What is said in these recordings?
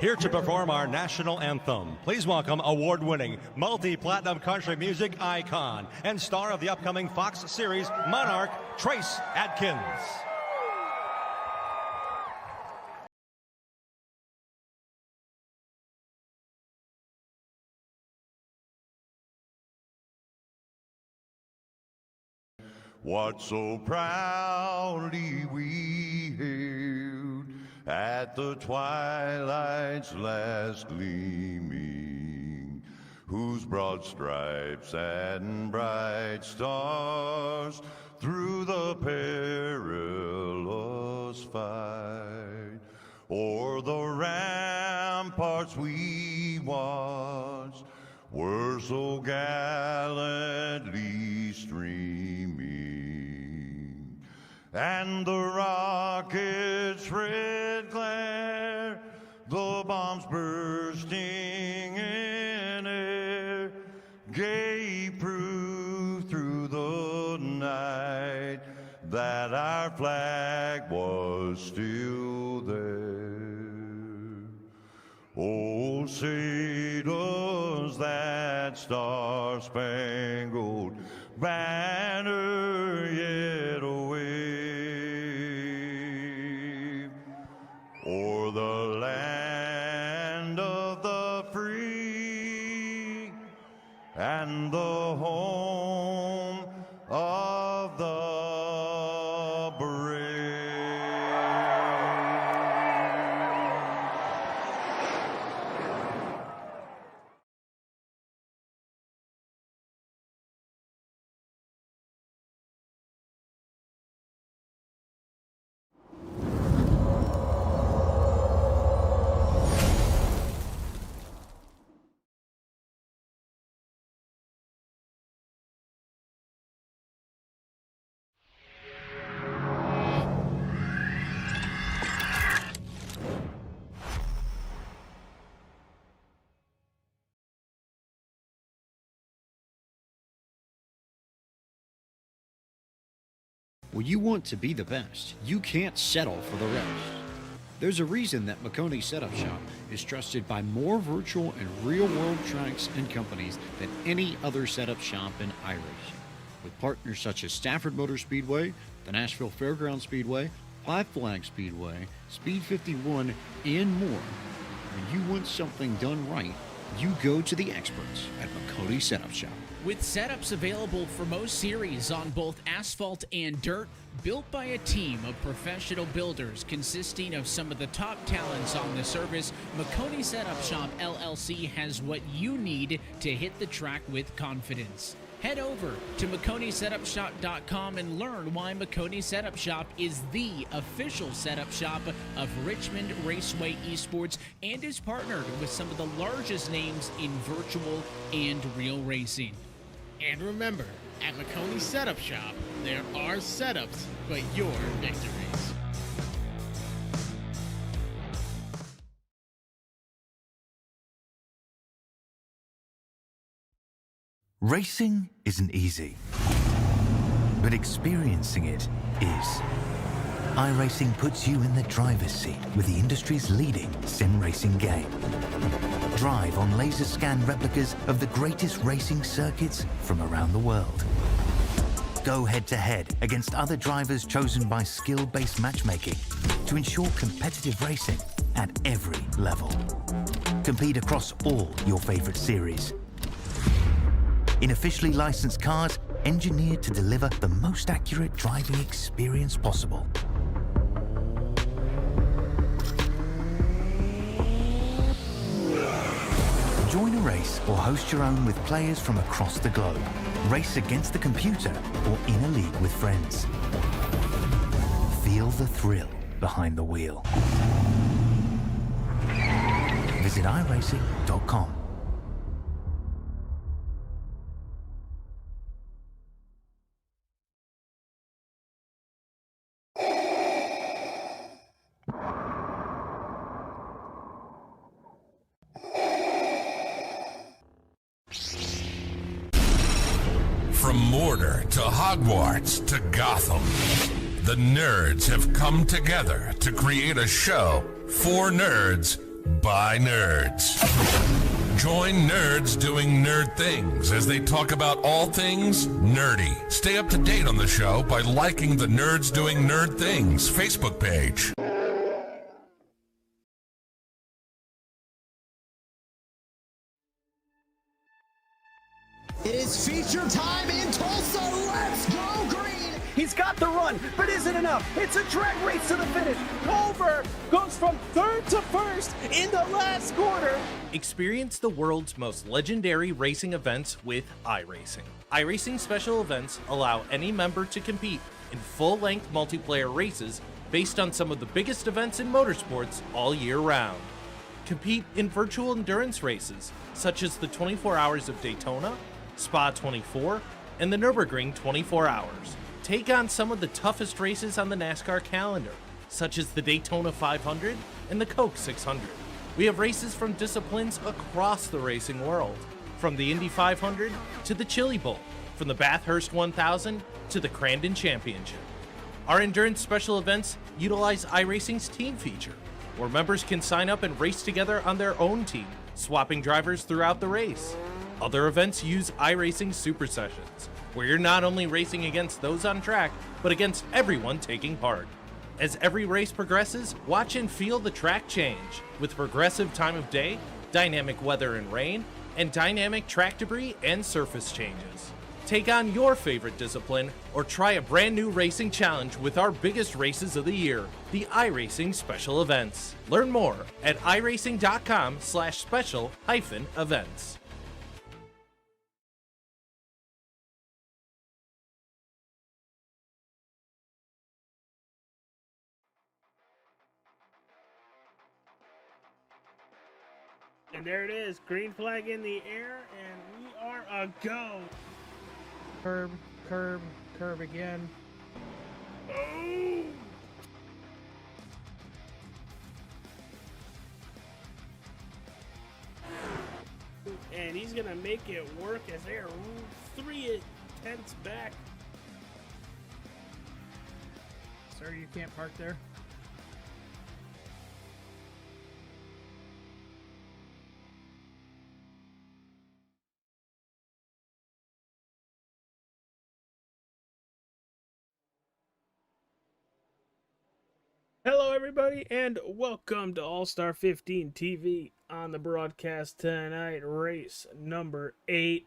Here to perform our national anthem, please welcome award-winning, multi-platinum country music icon and star of the upcoming Fox series Monarch, Trace Adkins. What so proudly we hailed at the twilight's last gleaming, whose broad stripes and bright stars through the perilous fight, o'er the ramparts we watched, were so gallantly streaming, and the rockets' red glare, the bombs bursting in air, gave proof through the night that our flag was still there. Oh, say does that star-spangled banner yet wave o'er the land of the free and the home of the brave. When you want to be the best, you can't settle for the rest. There's a reason that McConey Setup Shop is trusted by more virtual and real-world tracks and companies than any other setup shop in iRacing. With partners such as Stafford Motor Speedway, the Nashville Fairgrounds Speedway, Five Flag Speedway, Speed 51, and more. When you want something done right, you go to the experts at McConey Setup Shop. With setups available for most series on both asphalt and dirt, built by a team of professional builders consisting of some of the top talents on the service, McConey Setup Shop LLC has what you need to hit the track with confidence. Head over to McConeySetupShop.com and learn why McConey Setup Shop is the official setup shop of Richmond Raceway Esports and is partnered with some of the largest names in virtual and real racing. And remember, at McConey Setup Shop, there are setups, but your victories. Racing isn't easy, but experiencing it is. iRacing puts you in the driver's seat with the industry's leading sim racing game. Drive on laser scan replicas of the greatest racing circuits from around the world. Go head-to-head against other drivers chosen by skill-based matchmaking to ensure competitive racing at every level. Compete across all your favorite series. In officially licensed cars, engineered to deliver the most accurate driving experience possible. Join a race or host your own with players from across the globe. Race against the computer or in a league with friends. Feel the thrill behind the wheel. Visit iRacing.com. From Mordor to Hogwarts to Gotham, the nerds have come together to create a show for nerds by nerds. Join nerds doing nerd things as they talk about all things nerdy. Stay up to date on the show by liking the Nerds Doing Nerd Things Facebook page. It is feature time in Tulsa. Let's go green. He's got the run, but is it enough? It's a drag race to the finish. Culver goes from third to first in the last quarter. Experience the world's most legendary racing events with iRacing. iRacing special events allow any member to compete in full-length multiplayer races based on some of the biggest events in motorsports all year round. Compete in virtual endurance races such as the 24 Hours of Daytona, Spa 24, and the Nürburgring 24 Hours. Take on some of the toughest races on the NASCAR calendar, such as the Daytona 500 and the Coke 600. We have races from disciplines across the racing world, from the Indy 500 to the Chili Bowl, from the Bathurst 1000 to the Crandon Championship. Our endurance special events utilize iRacing's team feature, where members can sign up and race together on their own team, swapping drivers throughout the race. Other events use iRacing Super Sessions, where you're not only racing against those on track, but against everyone taking part. As every race progresses, watch and feel the track change, with progressive time of day, dynamic weather and rain, and dynamic track debris and surface changes. Take on your favorite discipline, or try a brand new racing challenge with our biggest races of the year, the iRacing Special Events. Learn more at iRacing.com/special-events. And there it is, green flag in the air, and we are a go. Curb, curb, curb again. Oh! And he's gonna make it work as they're 3/10 back. Sir, you can't park there. Hello, everybody, and welcome to All-Star 15 TV on the broadcast tonight. Race number 8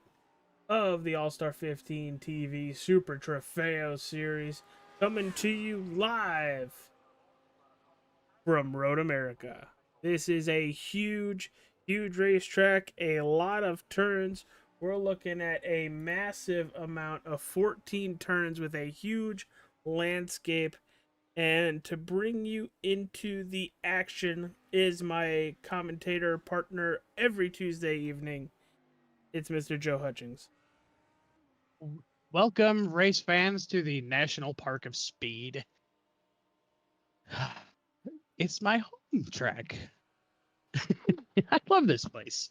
of the All-Star 15 TV Super Tropheo Series, coming to you live from Road America. This is a huge, huge racetrack, a lot of turns. We're looking at a massive amount of 14 turns with a huge landscape. And to bring you into the action is my commentator partner every Tuesday evening. It's Mr. Joe Hutchings. Welcome, race fans, to the National Park of Speed. It's my home track. I love this place.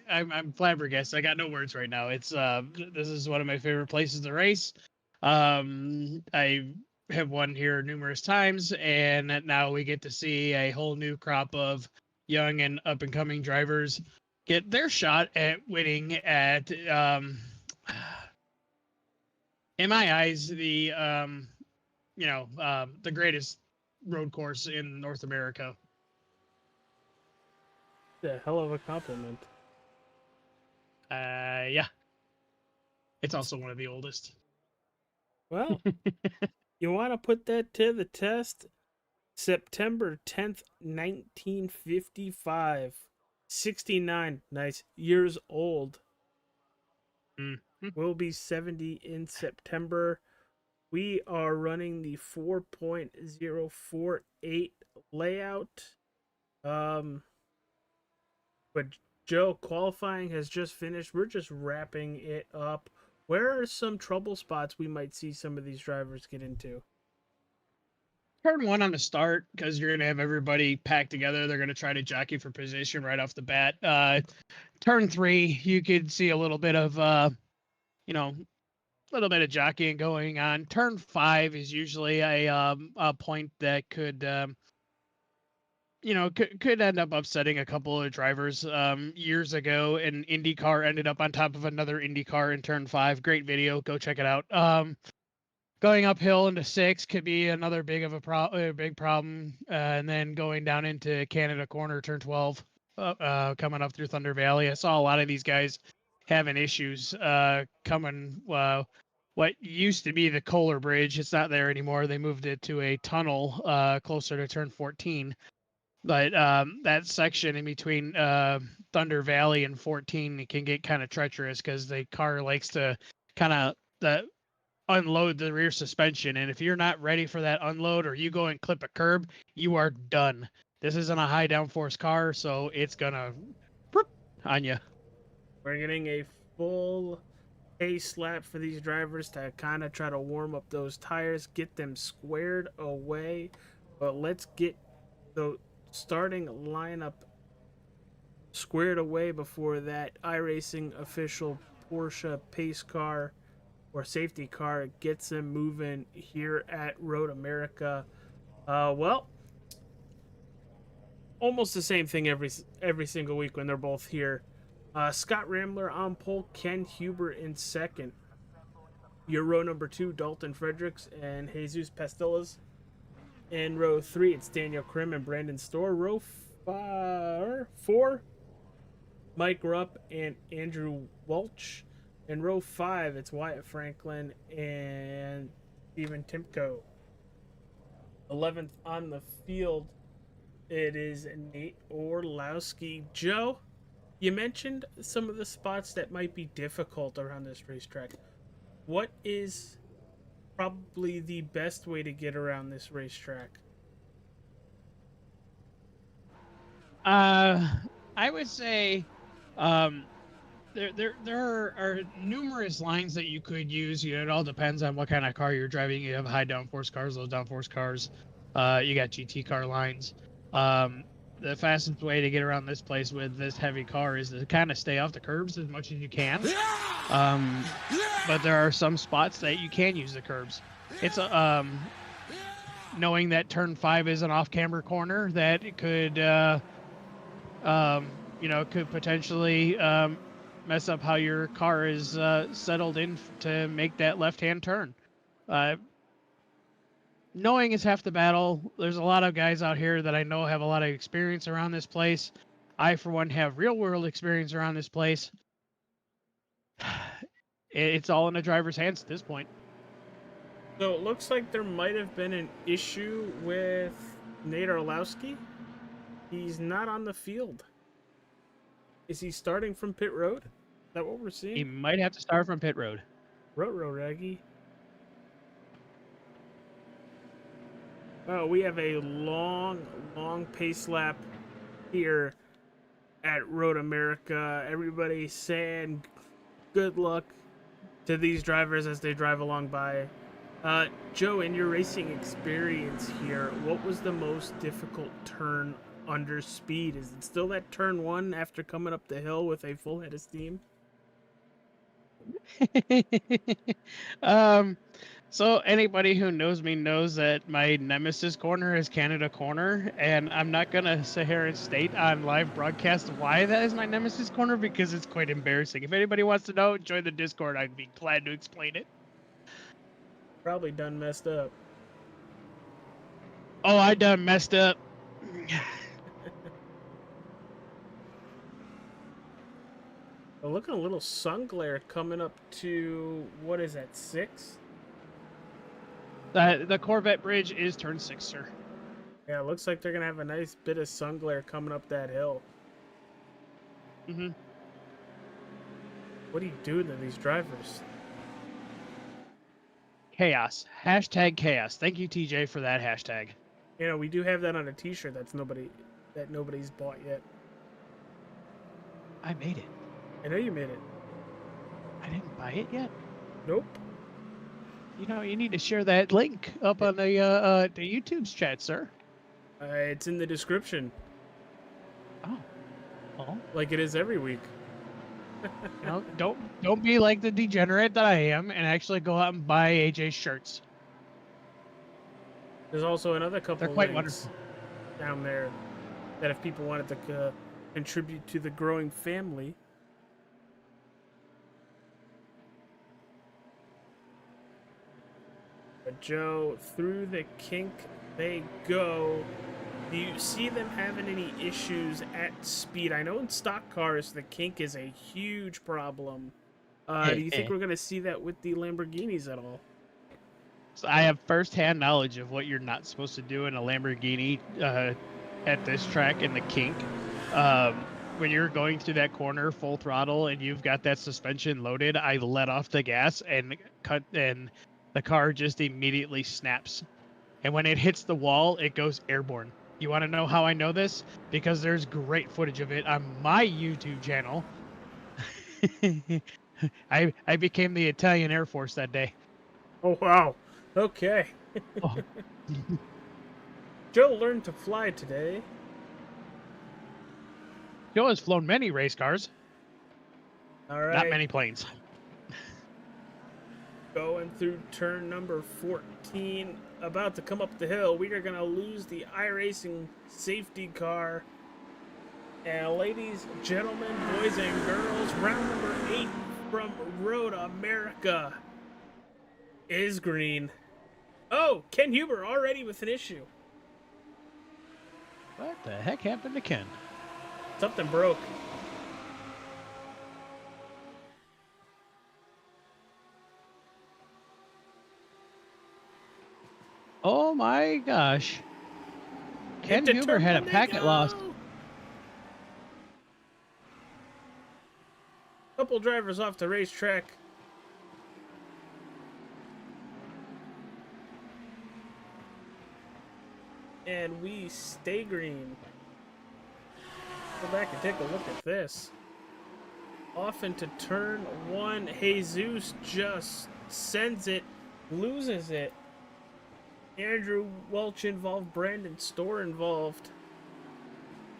I'm flabbergasted. I got no words right now. It's this is one of my favorite places to race. I have won here numerous times, and now we get to see a whole new crop of young and up and coming drivers get their shot at winning at, in my eyes, the greatest road course in North America. A hell of a compliment. Yeah. It's also one of the oldest. Well, you want to put that to the test? September 10th, 1955 69 years old. Mm-hmm. Will be 70 in September. We are running the 4.048 layout. But Joe, qualifying has just finished. We're just wrapping it up. Where are some trouble spots we might see some of these drivers get into? Turn 1 on the start, because you're going to have everybody packed together. They're going to try to jockey for position right off the bat. Turn 3, you could see a little bit of, jockeying going on. Turn 5 is usually a point that could end up upsetting a couple of drivers. Years ago, an Indy car ended up on top of another Indy car in turn 5. Great video. Go check it out. Going uphill into 6 could be another big problem. And then going down into Canada Corner, turn 12, coming up through Thunder Valley. I saw a lot of these guys having issues coming. What used to be the Kohler Bridge, it's not there anymore. They moved it to a tunnel closer to turn 14. But that section in between Thunder Valley and 14, it can get kind of treacherous because the car likes to kind of unload the rear suspension. And if you're not ready for that unload or you go and clip a curb, you are done. This isn't a high downforce car, so it's going to on you. We're getting a full pace lap for these drivers to kind of try to warm up those tires, get them squared away. But let's get the starting lineup squared away before that iRacing official Porsche pace car or safety car gets them moving here at Road America. Almost the same thing every single week when they're both here. Scott Ramler on pole, Ken Huber in second. Your row number 2, Dalton Fredericks and Jesus Pastillas. In row 3, it's Daniel Krim and Brandon Storr. Row 4, Mike Rupp and Andrew Welch. In row 5, it's Wyatt Franklin and Steven Timko. 11th on the field, it is Nate Orlowski. Joe, you mentioned some of the spots that might be difficult around this racetrack. What is probably the best way to get around this racetrack? I would say there are numerous lines that you could use. It all depends on what kind of car you're driving. You have high downforce cars, low downforce cars. You got GT car lines. The fastest way to get around this place with this heavy car is to kind of stay off the curbs as much as you can. But there are some spots that you can use the curbs. It's knowing that turn 5 is an off-camber corner that it could could potentially mess up how your car is settled in to make that left-hand turn. Knowing is half the battle. There's a lot of guys out here that I know have a lot of experience around this place. I, for one, have real-world experience around this place. It's all in the driver's hands at this point. So it looks like there might have been an issue with Nate Orlowski. He's not on the field. Is he starting from pit road? Is that what we're seeing? He might have to start from pit road. Row, Reggie. Oh, we have a long pace lap here at Road America. Everybody saying good luck to these drivers as they drive along by. Joe, in your racing experience here, what was the most difficult turn under speed? Is it still that turn 1 after coming up the hill with a full head of steam? So anybody who knows me knows that my nemesis corner is Canada Corner, and I'm not gonna sit here and state on live broadcast why that is my nemesis corner because it's quite embarrassing. If anybody wants to know, join the Discord. I'd be glad to explain it. Probably done messed up. Oh, I done messed up. Looking a little sun glare coming up to, what is that, 6? The Corvette Bridge is turn 6, sir. Yeah, it looks like they're going to have a nice bit of sun glare coming up that hill. Mm-hmm. What are you doing to these drivers? Chaos. Hashtag chaos. Thank you, TJ, for that hashtag. You know, we do have that on a T-shirt that nobody's bought yet. I made it. I know you made it. I didn't buy it yet. Nope. You know, you need to share that link up on the YouTube's chat, sir. It's in the description. Oh. Well, like it is every week. No, don't be like the degenerate that I am and actually go out and buy AJ's shirts. There's also another couple They're of quite links down there that if people wanted to contribute to the growing family. But Joe, through the kink they go. Do you see them having any issues at speed? I know in stock cars the kink is a huge problem. Do you think we're going to see that with the Lamborghinis at all? So I have first-hand knowledge of what you're not supposed to do in a Lamborghini at this track in the kink. When you're going through that corner full throttle and you've got that suspension loaded, I let off the gas and the car just immediately snaps. And when it hits the wall, it goes airborne. You want to know how I know this? Because there's great footage of it on my YouTube channel. I became the Italian Air Force that day. Oh, wow. Okay. Oh. Joe learned to fly today. Joe has flown many race cars. All right. Not many planes. Going through turn number 14, about to come up the hill. We are going to lose the iRacing safety car. And ladies, gentlemen, boys and girls, round number 8 from Road America is green. Oh, Ken Huber already with an issue. What the heck happened to Ken? Something broke. Oh my gosh. Ken Huber had a packet loss. Couple drivers off the racetrack. And we stay green. Go back and take a look at this. Off into turn 1. Jesus just sends it, loses it. Andrew Welch involved, Brandon Storr involved.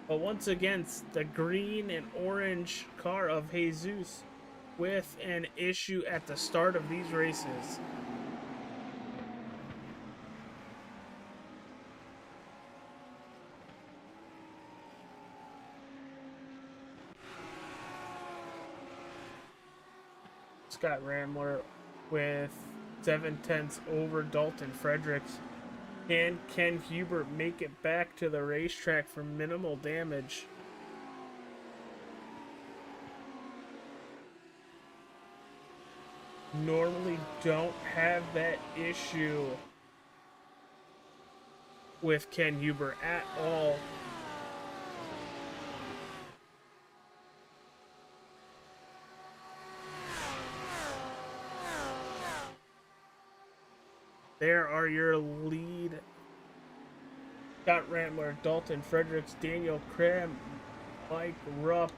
But once again, the green and orange car of Jesus with an issue at the start of these races. Scott Ramler with 7/10 over Dalton Fredericks. Can Ken Huber make it back to the racetrack for minimal damage? Normally don't have that issue with Ken Huber at all. There are your lead. Scott Rantler, Dalton Fredericks, Daniel Cram, Mike Rupp,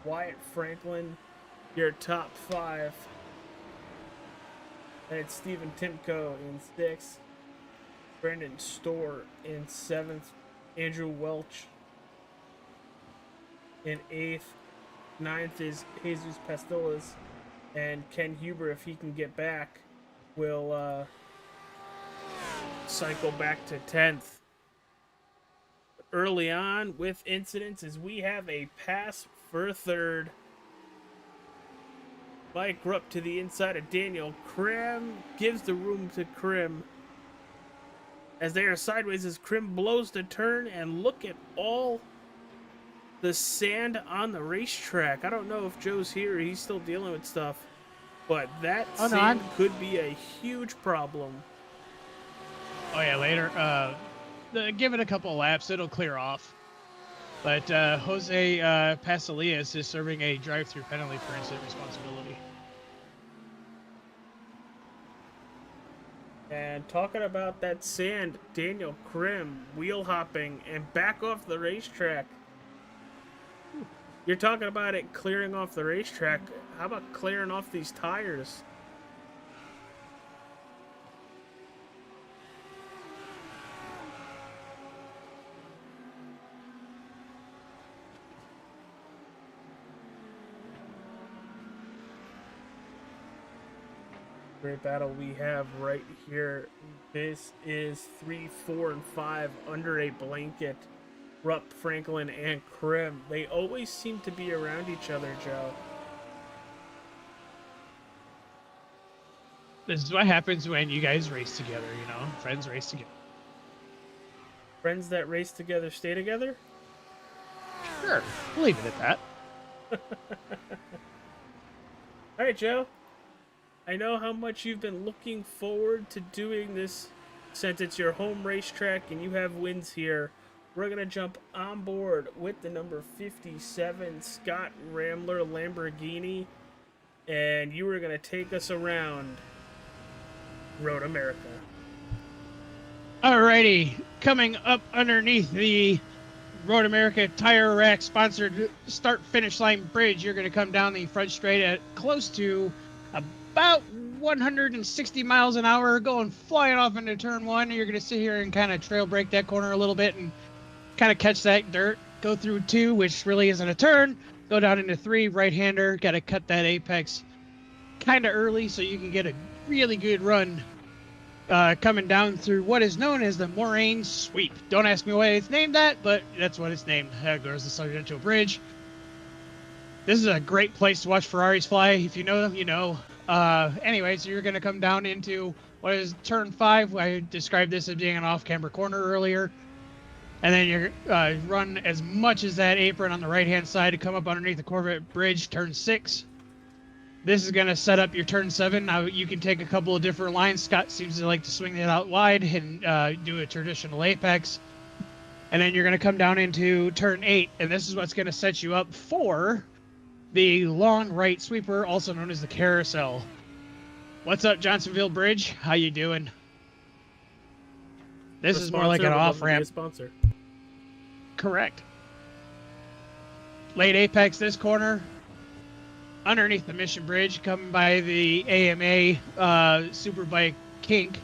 Wyatt Franklin, your top 5. And it's Stephen Timko in 6th. Brandon Storr in 7th. Andrew Welch in 8th. 9th is Jesus Pastillas. And Ken Huber, if he can get back, will cycle back to 10th. Early on with incidents as we have a pass for 3rd. Mike Rupp to the inside of Daniel. Krim gives the room to Krim as they are sideways as Krim blows the turn, and look at all the sand on the racetrack. I don't know if Joe's here. He's still dealing with stuff, but that sand could be a huge problem. Oh yeah, later. Give it a couple of laps, it'll clear off. But Jose Pasalias is serving a drive-through penalty for incident responsibility. And talking about that sand, Daniel Krim wheel hopping and back off the racetrack. You're talking about it clearing off the racetrack. How about clearing off these tires? Great battle we have right here. This is 3, 4, and 5 under a blanket. Rupp, Franklin, and Krim. They always seem to be around each other, Joe. This is what happens when you guys race together, you know? Friends race together. Friends that race together stay together? Sure. We'll leave it at that. All right, Joe. I know how much you've been looking forward to doing this since it's your home racetrack and you have wins here. We're going to jump on board with the number 57 Scott Ramler Lamborghini, and you are going to take us around Road America. Alrighty, coming up underneath the Road America Tire Rack sponsored start-finish line bridge, you're going to come down the front straight at close to about 160 miles an hour, going flying off into turn 1. You're going to sit here and kind of trail break that corner a little bit and kind of catch that dirt. Go through 2, which really isn't a turn. Go down into 3, right-hander. Got to cut that apex kind of early so you can get a really good run coming down through what is known as the Moraine Sweep. Don't ask me why it's named that, but that's what it's named. There goes the Sargento Bridge. This is a great place to watch Ferraris fly. If you know them, you know. Anyway, so you're going to come down into what is turn 5. I described this as being an off-camber corner earlier. And then you're run as much as that apron on the right-hand side to come up underneath the Corvette Bridge, turn 6. This is going to set up your turn 7. Now, you can take a couple of different lines. Scott seems to like to swing that out wide and do a traditional apex. And then you're going to come down into turn 8, and this is what's going to set you up for the long right sweeper, also known as the carousel. What's up, Johnsonville Bridge? How you doing? This is more like an off-ramp. Sponsor. Correct. Late apex this corner. Underneath the Mission Bridge, coming by the AMA Superbike kink.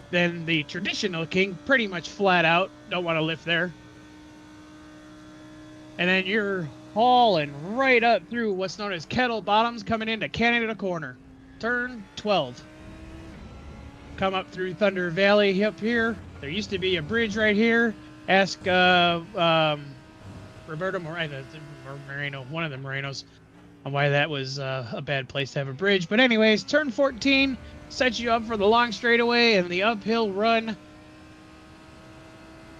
Then the traditional kink, pretty much flat out. Don't want to lift there. And then you're hauling right up through what's known as Kettle Bottoms, coming into Canada Corner. Turn 12. Come up through Thunder Valley up here. There used to be a bridge right here. Ask Roberto Moreno, one of the Morenos, on why that was a bad place to have a bridge. But anyways, turn 14 sets you up for the long straightaway and the uphill run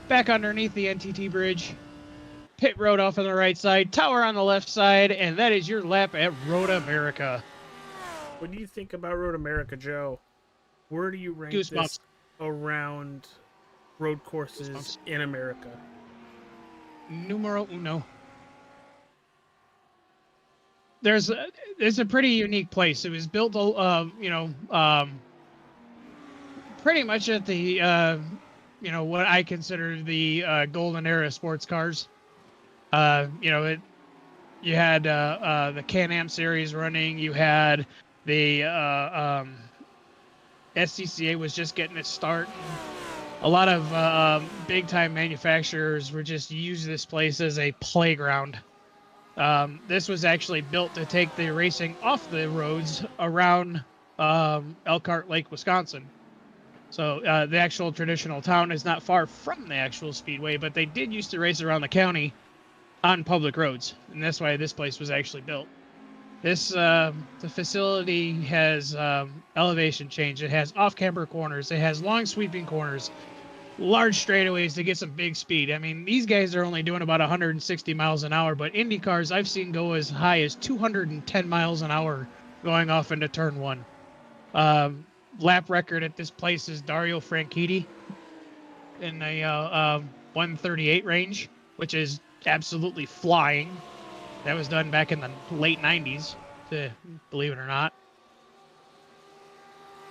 back underneath the NTT bridge. Pit road off on the right side, tower on the left side, and that is your lap at Road America. What do you think about Road America, Joe? Where do you rank this around road courses in America? Numero uno. There's a pretty unique place. It was built, pretty much at the, what I consider the golden era sports cars. You had the Can-Am series running. You had the SCCA was just getting its start. A lot of big-time manufacturers were just using this place as a playground. This was actually built to take the racing off the roads around Elkhart Lake, Wisconsin. So the actual traditional town is not far from the actual speedway, but they did used to race around the county on public roads, and that's why this place was actually built. This the facility has elevation change. It has off-camber corners. It has long sweeping corners, large straightaways to get some big speed. I mean, these guys are only doing about 160 miles an hour, but Indy cars I've seen go as high as 210 miles an hour going off into turn 1. Lap record at this place is Dario Franchitti in a 138 range. which is absolutely flying. That was done back in the late 90s, believe it or not.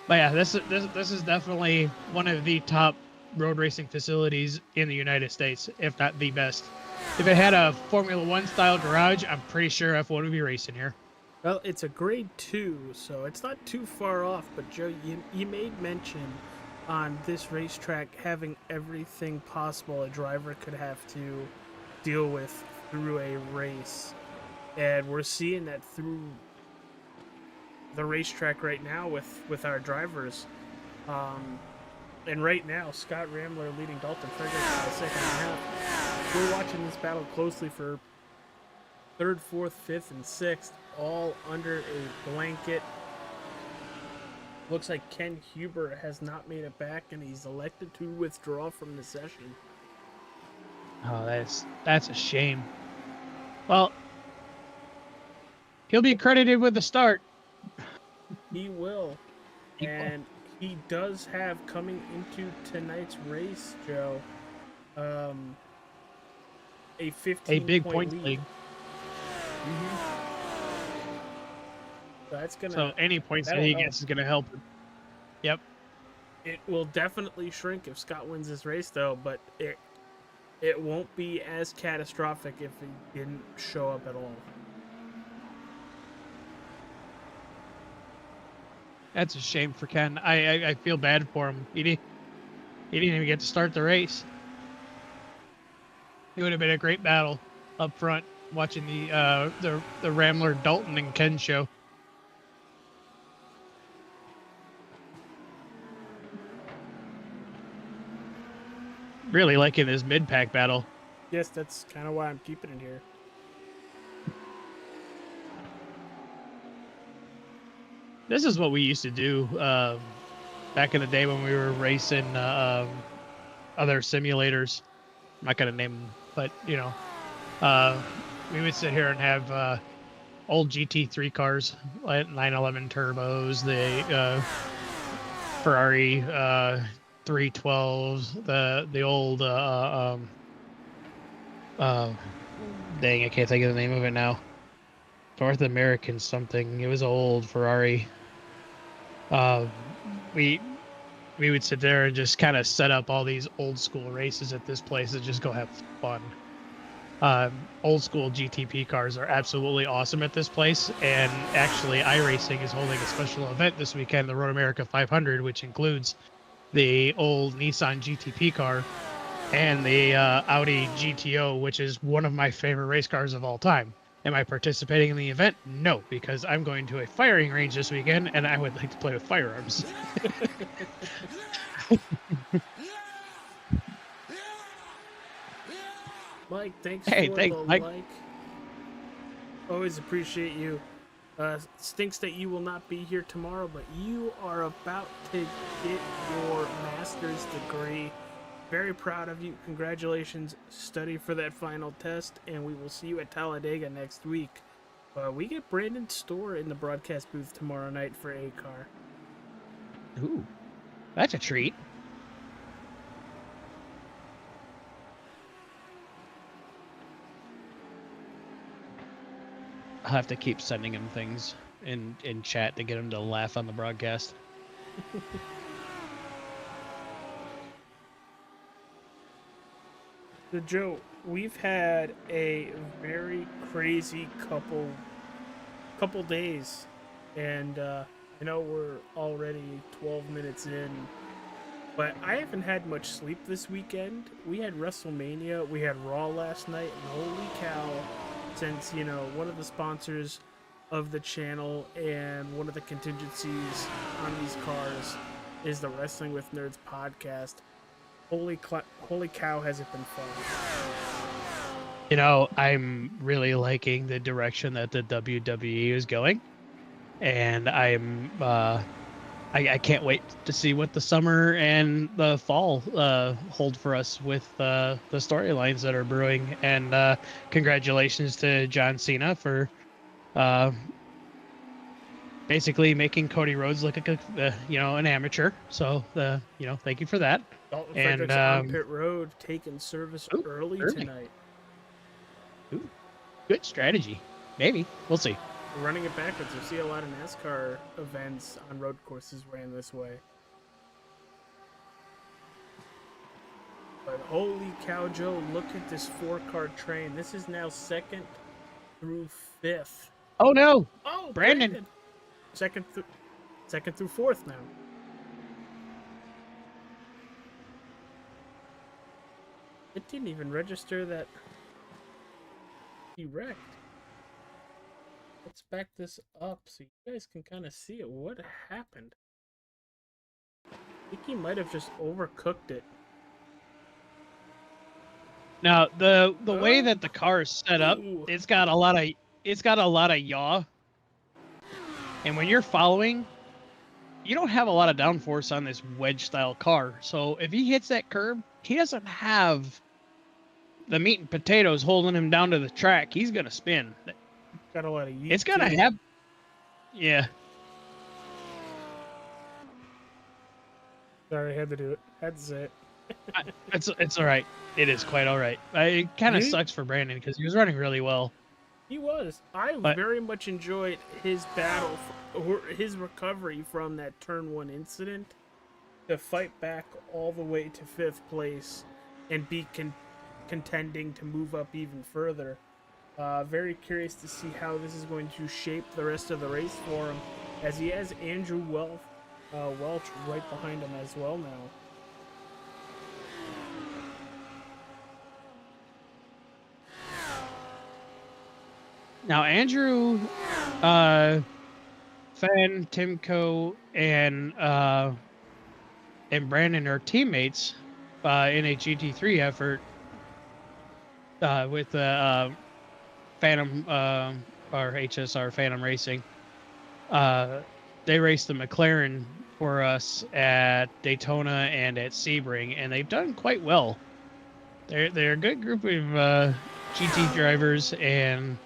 But yeah, this is definitely one of the top road racing facilities in the United States, if not the best. If it had a Formula One style garage, I'm pretty sure F1 would be racing here. Well, it's a grade 2, so it's not too far off. But Joe, you made mention on this racetrack having everything possible a driver could have to deal with through a race. And we're seeing that through the racetrack right now with our drivers. And right now, Scott Ramler leading Dalton Frederick in the second half. We're watching this battle closely for 3rd, 4th, 5th, and 6th, all under a blanket. Looks like Ken Huber has not made it back, and he's elected to withdraw from the session. Oh, that's a shame. Well, he'll be credited with the start. He will. And he does have, coming into tonight's race, Joe, a 15-point lead. Mm-hmm. So any points that he gets is going to help him. Yep. It will definitely shrink if Scott wins this race, though, but it won't be as catastrophic if he didn't show up at all. That's a shame for Ken. I feel bad for him. He didn't even get to start the race. It would have been a great battle up front, watching the Rambler, Dalton, and Ken show. Really liking this mid-pack battle. Yes, that's kind of why I'm keeping it here. This is what we used to do back in the day when we were racing other simulators. I'm not going to name them, but, you know, we would sit here and have old GT3 cars, like 911 turbos, the Ferrari 312s, the old, dang, I can't think of the name of it now. North American something. It was old Ferrari. We would sit there and just kind of set up all these old school races at this place and just go have fun. Old school GTP cars are absolutely awesome at this place, and actually iRacing is holding a special event this weekend, the Road America 500, which includes the old Nissan GTP car and the Audi GTO, which is one of my favorite race cars of all time. Am I participating in the event? No, because I'm going to a firing range this weekend, and I would like to play with firearms. Mike, thanks for the Mike. like. Always appreciate you. Stinks that you will not be here tomorrow, but you are about to get your master's degree. Very proud of you. Congratulations. Study for that final test, and we will see you at Talladega next week. We get Brandon Storr in the broadcast booth tomorrow night for A-Car. Ooh, that's a treat. I'll have to keep sending him things in chat to get him to laugh on the broadcast. So Joe, we've had a very crazy couple days, and I know we're already 12 minutes in, but I haven't had much sleep this weekend. We had WrestleMania, we had Raw last night, and holy cow, since, you know, one of the sponsors of the channel and one of the contingencies on these cars is the Wrestling with Nerds podcast. Holy cow, has it been fun. You know, I'm really liking the direction that the WWE is going, and I can't wait to see what the summer and the fall hold for us with the storylines that are brewing. And congratulations to John Cena for basically making Cody Rhodes look like an amateur. So thank you for that. Dalton Fredericks on pit road taking service early tonight. Ooh, good strategy. Maybe. We'll see. Running it backwards, you see a lot of NASCAR events on road courses ran this way. But holy cow, Joe, look at this 4-car train. This is now 2nd through 5th. Oh, no. Oh, Brandon. Second through 4th now. It didn't even register that he wrecked. Let's back this up so you guys can kind of see it. What happened? I think he might have just overcooked it. Now, the way that the car is set up, Ooh. it's got a lot of yaw. And when you're following, you don't have a lot of downforce on this wedge style car. So if he hits that curb, he doesn't have the meat and potatoes holding him down to the track. He's gonna spin. Got a lot of yeet It's gonna too. have, yeah. Sorry, I had to do it. Had to say it. It's all right. It is quite all right. It kind of Mhm. sucks for Brandon because he was running really well. He was. I But- very much enjoyed his battle, or his recovery from that turn 1 incident, to fight back all the way to 5th place and be contending to move up even further. Very curious to see how this is going to shape the rest of the race for him, as he has Andrew Welch right behind him as well now. Now, Andrew, Fenn, Timko, and Brandon are teammates in a GT3 effort with Phantom or HSR Phantom Racing. They raced the McLaren for us at Daytona and at Sebring, and they've done quite well. They're a good group of GT drivers, and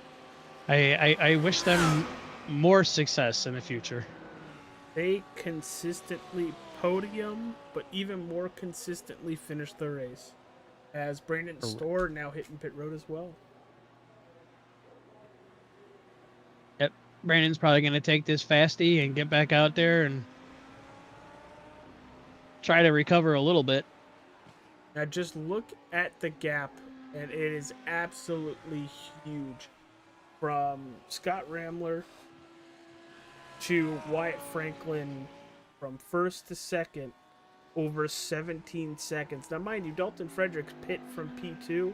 I wish them more success in the future. They consistently podium, but even more consistently finish the race. As Brandon Storr now hitting pit road as well. Yep, Brandon's probably going to take this fasty and get back out there and try to recover a little bit. Now just look at the gap, and it is absolutely huge. From Scott Ramler to Wyatt Franklin, from 1st to 2nd, over 17 seconds. Now, mind you, Dalton Fredericks pit from P2.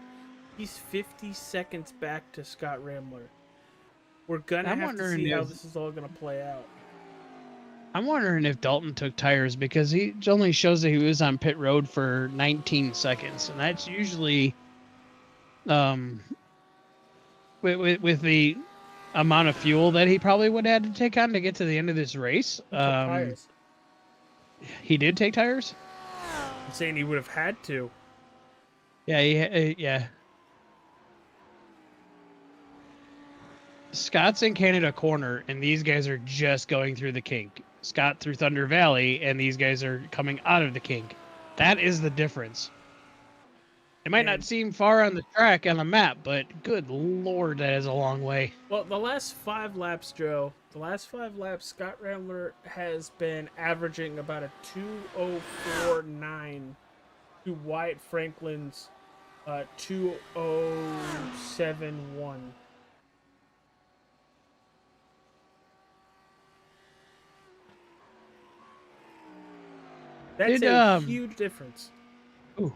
He's 50 seconds back to Scott Ramler. We're gonna have to see how this is all gonna play out. I'm wondering if Dalton took tires, because he only shows that he was on pit road for 19 seconds, and that's usually with the amount of fuel that he probably would have had to take on to get to the end of this race. He took tires. He did take tires? I'm saying he would have had to. Yeah, yeah. Scott's in Canada Corner, and these guys are just going through the kink. Scott through Thunder Valley, and these guys are coming out of the kink. That is the difference. It might not seem far on the track on the map, but good lord, that is a long way. Well, the last 5 laps, Joe, Scott Ramler has been averaging about a 2:04.9 to Wyatt Franklin's 2:07.1. That's a huge difference. Ooh.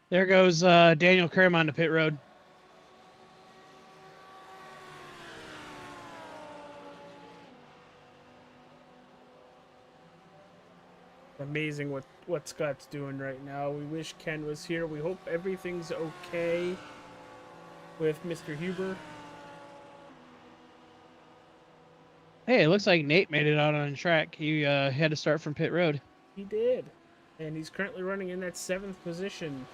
There goes Daniel Krim on the pit road. Amazing what Scott's doing right now. We wish Ken was here. We hope everything's okay with Mr. Huber. Hey, it looks like Nate made it out on the track. He had to start from pit road. He did. And he's currently running in that 7th position.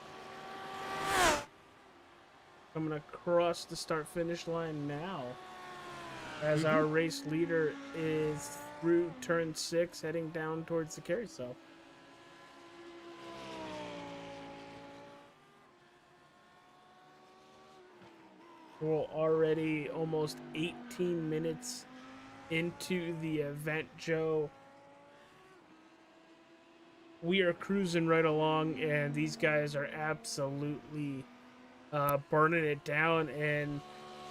Coming across the start-finish line now. As our race leader is through turn 6, heading down towards the carousel. We're already almost 18 minutes into the event, Joe. We are cruising right along, and these guys are absolutely burning it down. And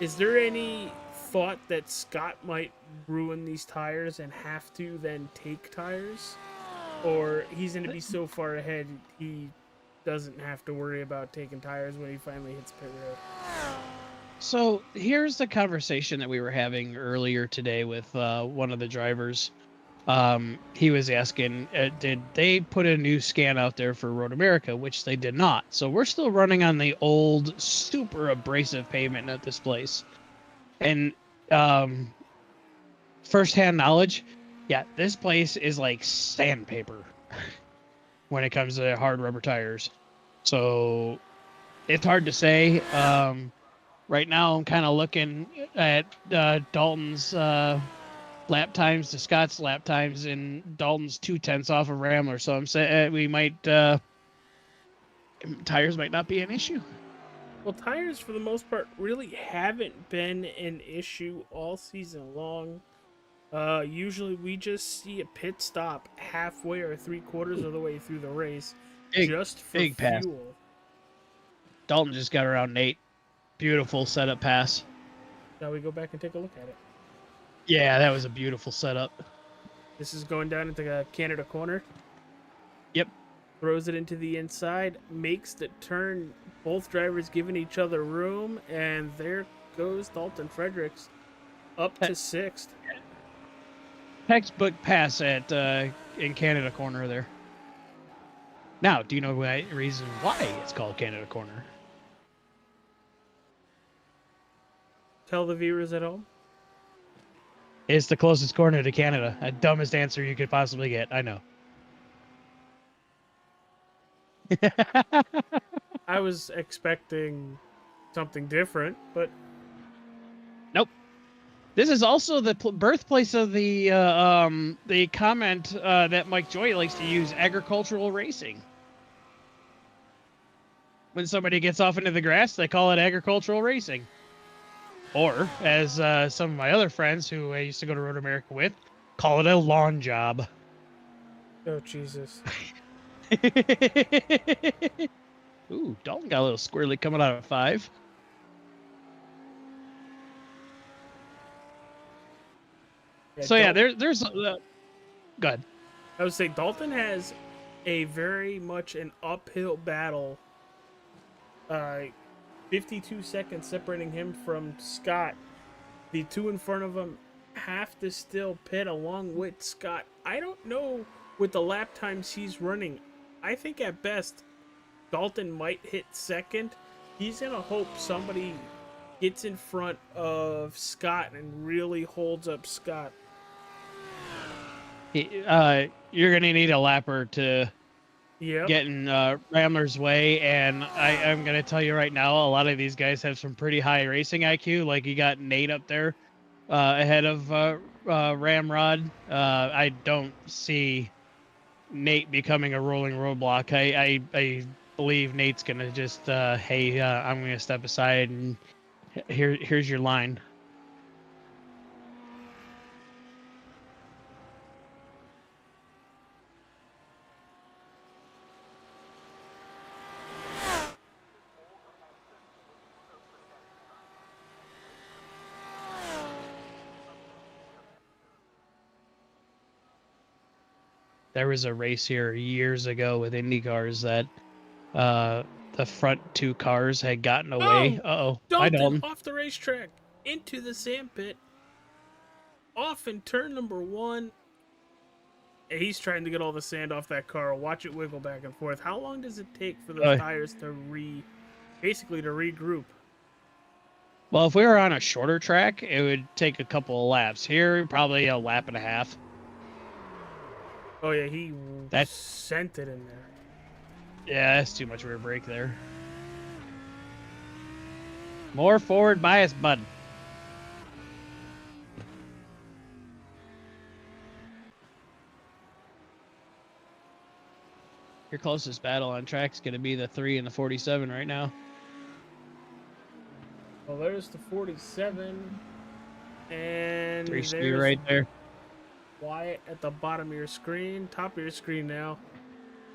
is there any thought that Scott might ruin these tires and have to then take tires? Or he's going to be so far ahead, he doesn't have to worry about taking tires when he finally hits pit road? So here's the conversation that we were having earlier today with one of the drivers. He was asking, did they put a new scan out there for Road America, which they did not. So we're still running on the old, super abrasive pavement at this place. And firsthand knowledge, yeah, this place is like sandpaper when it comes to hard rubber tires. So it's hard to say. Right now, I'm kind of looking at Dalton's lap times to Scott's lap times, and Dalton's 2/10 off of Rambler. So I'm saying we might tires might not be an issue. Well, tires for the most part really haven't been an issue all season long. Usually we just see a pit stop halfway or 3/4 of the way through the race, just for big pass. fuel. Dalton just got around Nate. Beautiful setup pass. Now we go back and take a look at it. Yeah, that was a beautiful setup. This is going down into Canada corner. Yep. Throws it into the inside, makes the turn. Both drivers giving each other room, and there goes Dalton Fredericks up to 6th. Textbook pass at in Canada corner there. Now, do you know the reason why it's called Canada corner? Tell the viewers at home. It's the closest corner to Canada. The dumbest answer you could possibly get. I know. I was expecting something different, but nope. This is also the birthplace of the comment that Mike Joy likes to use: agricultural racing. When somebody gets off into the grass, they call it agricultural racing. Or, as some of my other friends who I used to go to Road America with, call it a lawn job. Oh, Jesus. Ooh, Dalton got a little squirrely coming out of 5. Yeah, So, yeah, there's... go ahead. I would say Dalton has a very much an uphill battle. 52 seconds separating him from Scott. The two in front of him have to still pit along with Scott. I don't know with the lap times he's running. I think at best Dalton might hit 2nd. He's going to hope somebody gets in front of Scott and really holds up Scott. You're going to need a lapper to... Yep. Get in Rambler's way, and I'm going to tell you right now, a lot of these guys have some pretty high racing IQ. Like, you got Nate up there ahead of Ramrod. I don't see Nate becoming a rolling roadblock. I believe Nate's going to just, hey, I'm going to step aside, and here's your line. There was a race here years ago with IndyCars that the front 2 cars had gotten away. Uh-oh. Dalton off the racetrack, into the sand pit, off in turn number 1. And he's trying to get all the sand off that car. Watch it wiggle back and forth. How long does it take for the tires to basically to regroup? Well, if we were on a shorter track, it would take a couple of laps. Here, probably a lap and a half. Oh, yeah, he sent it in there. Yeah, that's too much rear brake there. More forward bias, bud. Your closest battle on track is going to be the 3 and the 47 right now. Well, there's the 47. And There's there's right there. Wyatt at the bottom of your screen, top of your screen now.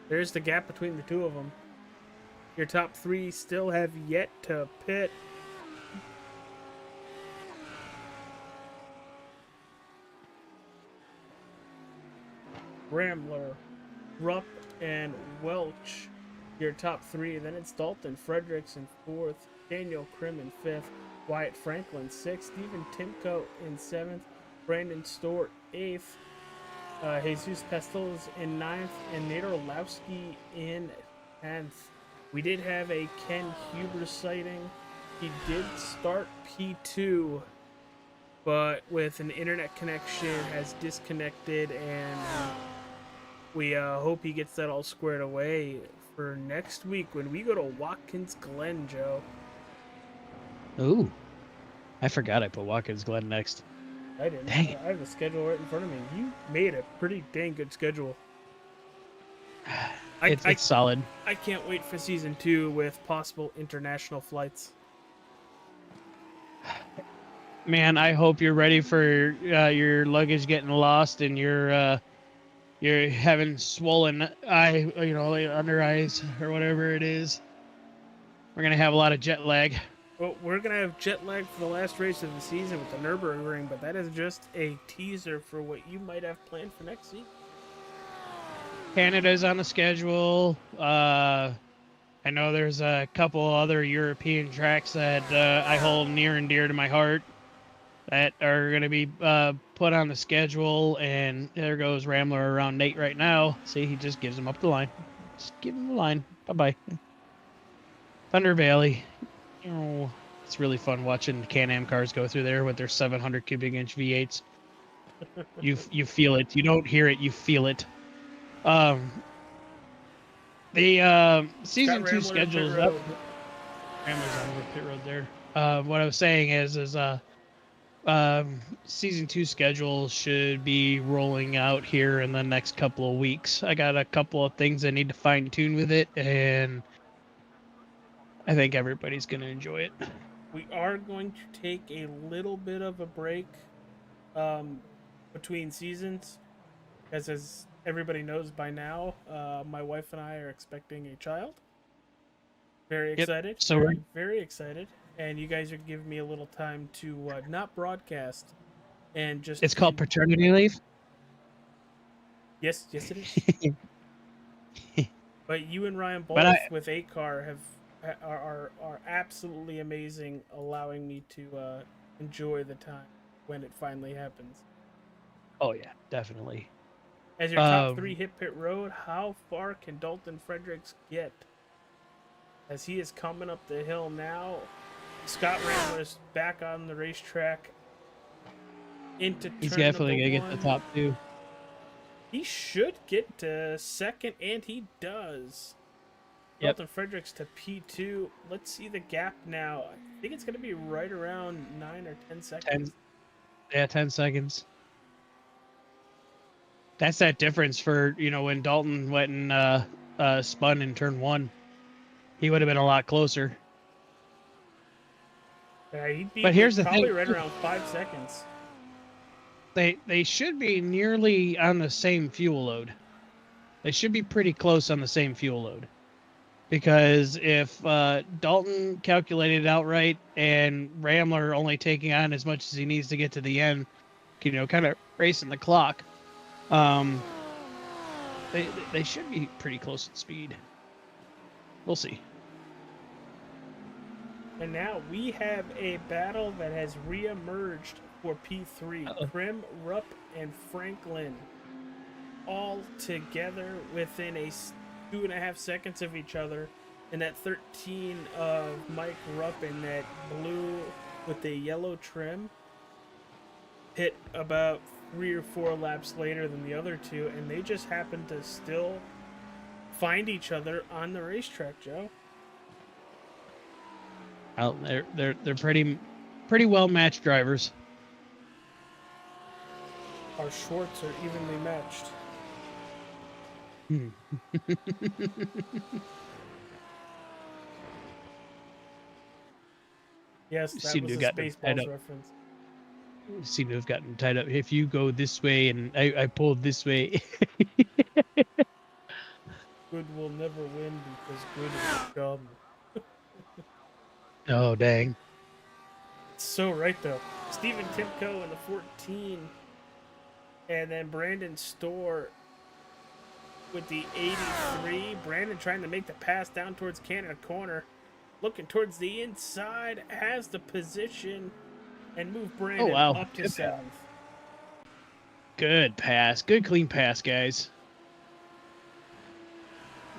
There's the gap between the two of them. Your top three still have yet to pit. Rambler, Rupp, and Welch, your top three. Then it's Dalton Fredericks in fourth, Daniel Krim in fifth, Wyatt Franklin sixth, Stephen Timko in seventh, Brandon Stewart eighth, Jesus Pastels in ninth, and Nate Orlowski in 10th. We did have a Ken Huber sighting. He did start P2, but with an internet connection has disconnected, and we hope he gets that all squared away for next week when we go to Watkins Glen, Joe. Ooh, I forgot I put Watkins Glen next. I didn't. Dang it. I have the schedule right in front of me. You made a pretty dang good schedule. It's solid. I can't wait for season 2 with possible international flights. Man, I hope you're ready for your luggage getting lost and you're having swollen eye, like under eyes or whatever it is. We're gonna have a lot of jet lag. Well, we're going to have jet lag for the last race of the season with the Nürburgring, but that is just a teaser for what you might have planned for next season. Canada's on the schedule. I know there's a couple other European tracks that I hold near and dear to my heart that are going to be put on the schedule, and there goes Rambler around Nate right now. See, he just gives him up the line. Just give him the line. Bye-bye. Thunder Valley. Oh, it's really fun watching Can-Am cars go through there with their 700 cubic inch V8s. You feel it. You don't hear it. You feel it. The season 2 schedule is up. Rambler's on pit road there. What I was saying is season 2 schedule should be rolling out here in the next couple of weeks. I got a couple of things I need to fine tune with it, and I think everybody's going to enjoy it. We are going to take a little bit of a break between seasons, as everybody knows by now, my wife and I are expecting a child. Very excited. Yep. So very, very excited. And you guys are giving me a little time to not broadcast and just... It's called paternity leave? Yes, it is. But you and Ryan both with ACAR are absolutely amazing, allowing me to enjoy the time when it finally happens. Oh yeah, definitely. As your top 3 hit pit road, how far can Dalton Fredericks get? As he is coming up the hill now, Scott Rambler is back on the racetrack. He's definitely gonna get the top 2. He should get to second, and he does. Yep. Dalton Fredericks to P2. Let's see the gap now. I think it's going to be right around 9 or 10 seconds. 10 seconds. That's that difference for, when Dalton went and spun in turn 1. He would have been a lot closer. Yeah, he'd be but here's the probably thing. Right around 5 seconds. They should be nearly on the same fuel load. They should be pretty close on the same fuel load. Because if Dalton calculated it out right and Rambler only taking on as much as he needs to get to the end, kind of racing the clock, they should be pretty close in speed. We'll see. And now we have a battle that has re-emerged for P3. Krim, Rupp, and Franklin all together within a 2.5 seconds of each other, and that 13 of Mike Rupp in that blue with the yellow trim hit about 3 or 4 laps later than the other two, and they just happened to still find each other on the racetrack, Joe. Well, they're pretty well matched drivers. Our shorts are evenly matched. Yes, that Seem to was have a gotten Spaceballs tied up. reference. Seem to have gotten tied up. If you go this way and I pulled this way. Good will never win because good is dumb. Oh, dang. It's so right, though. Stephen Timko in the 14. And then Brandon Storr with the 83. Brandon trying to make the pass down towards Canada corner. Looking towards the inside. Has the position. And move Brandon up to 7th. Good pass. Good clean pass, guys.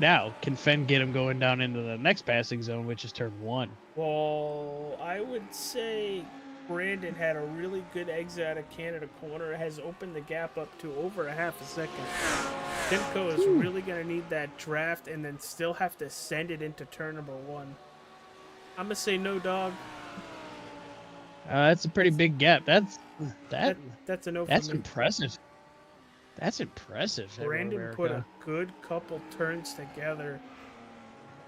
Now, can Fenn get him going down into the next passing zone, which is turn 1? Well, I would say Brandon had a really good exit out of Canada corner. Has opened the gap up to over a half a second. Timko is really going to need that draft and then still have to send it into turn number 1. I'm going to say no, dog. That's a pretty big gap. That's a no for That's me. impressive. That's impressive. Brandon put a good couple turns together.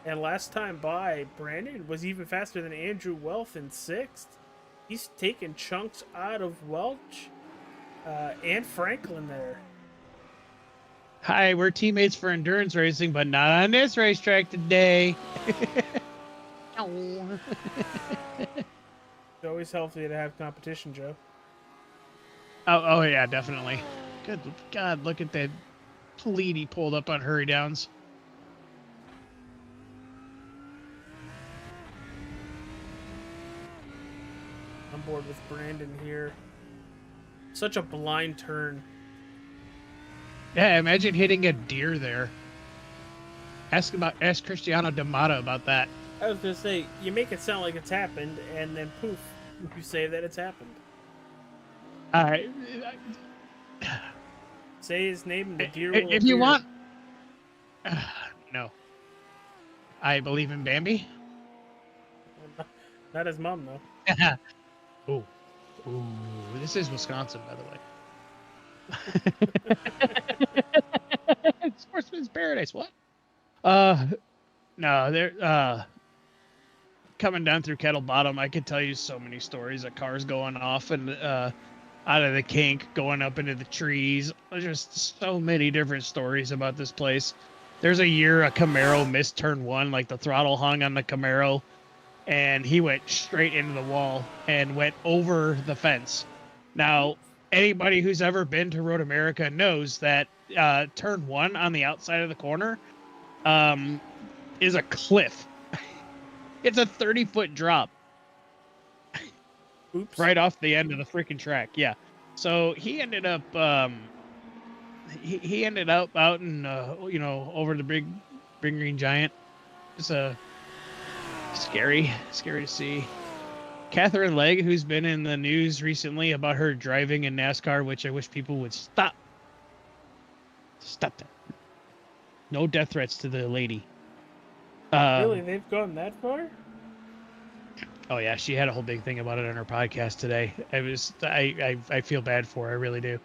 And last time by, Brandon was even faster than Andrew Welf in 6th. He's taken chunks out of Welch and Franklin there. Hi, we're teammates for endurance racing, but not on this racetrack today. It's always healthy to have competition, Joe. Oh yeah, definitely. Good God, look at that lead he pulled up on Hurry Downs. I'm bored with Brandon here. Such a blind turn. Yeah, imagine hitting a deer there. Ask Cristiano D'Amato about that. I was gonna say, you make it sound like it's happened, and then poof, you say that it's happened. All right. Say his name and the deer will If you appear. want. No. I believe in Bambi. Not his mom, though. Ooh. Ooh. This is Wisconsin, by the way. Sportsman's Paradise. What? No, they're coming down through Kettle Bottom. I could tell you so many stories of cars going off and out of the kink, going up into the trees. There's just so many different stories about this place. There's a year a Camaro missed turn 1, like the throttle hung on the Camaro, and he went straight into the wall and went over the fence. Now, anybody who's ever been to Road America knows that turn 1 on the outside of the corner is a cliff. It's a 30-foot drop. Oops. Right off the end of the freaking track. Yeah. So he ended up he ended up out in over the big green giant. It's scary to see. Catherine Legg, who's been in the news recently about her driving in NASCAR, which I wish people would stop. Stop that. No death threats to the lady. Really? They've gone that far? Oh yeah, she had a whole big thing about it on her podcast today. I feel bad for her, I really do.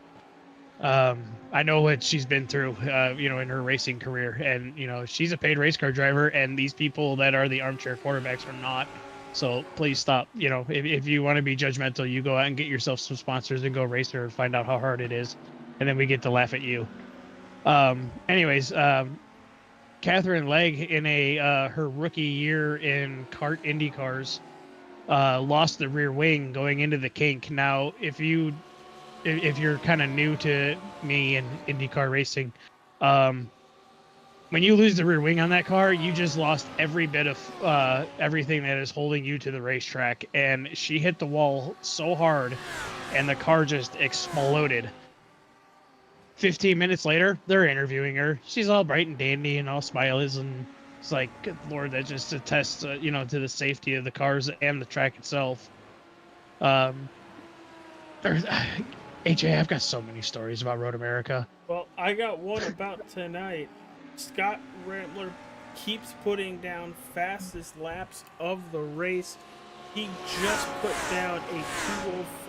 I know what she's been through, in her racing career, and she's a paid race car driver, and these people that are the armchair quarterbacks are not. So please stop. If you want to be judgmental, you go out and get yourself some sponsors and go race her and find out how hard it is, and then we get to laugh at you. Anyways, Catherine Legg in her rookie year in kart Indy cars. Lost the rear wing going into the kink. Now, if you're kind of new to me and IndyCar racing, when you lose the rear wing on that car, you just lost every bit of everything that is holding you to the racetrack. And she hit the wall so hard, and the car just exploded. 15 minutes later, they're interviewing her. She's all bright and dandy and all smiles, and it's like, good Lord, that just attests, to the safety of the cars and the track itself. AJ, I've got so many stories about Road America. Well, I got one about tonight. Scott Rambler keeps putting down fastest laps of the race. He just put down a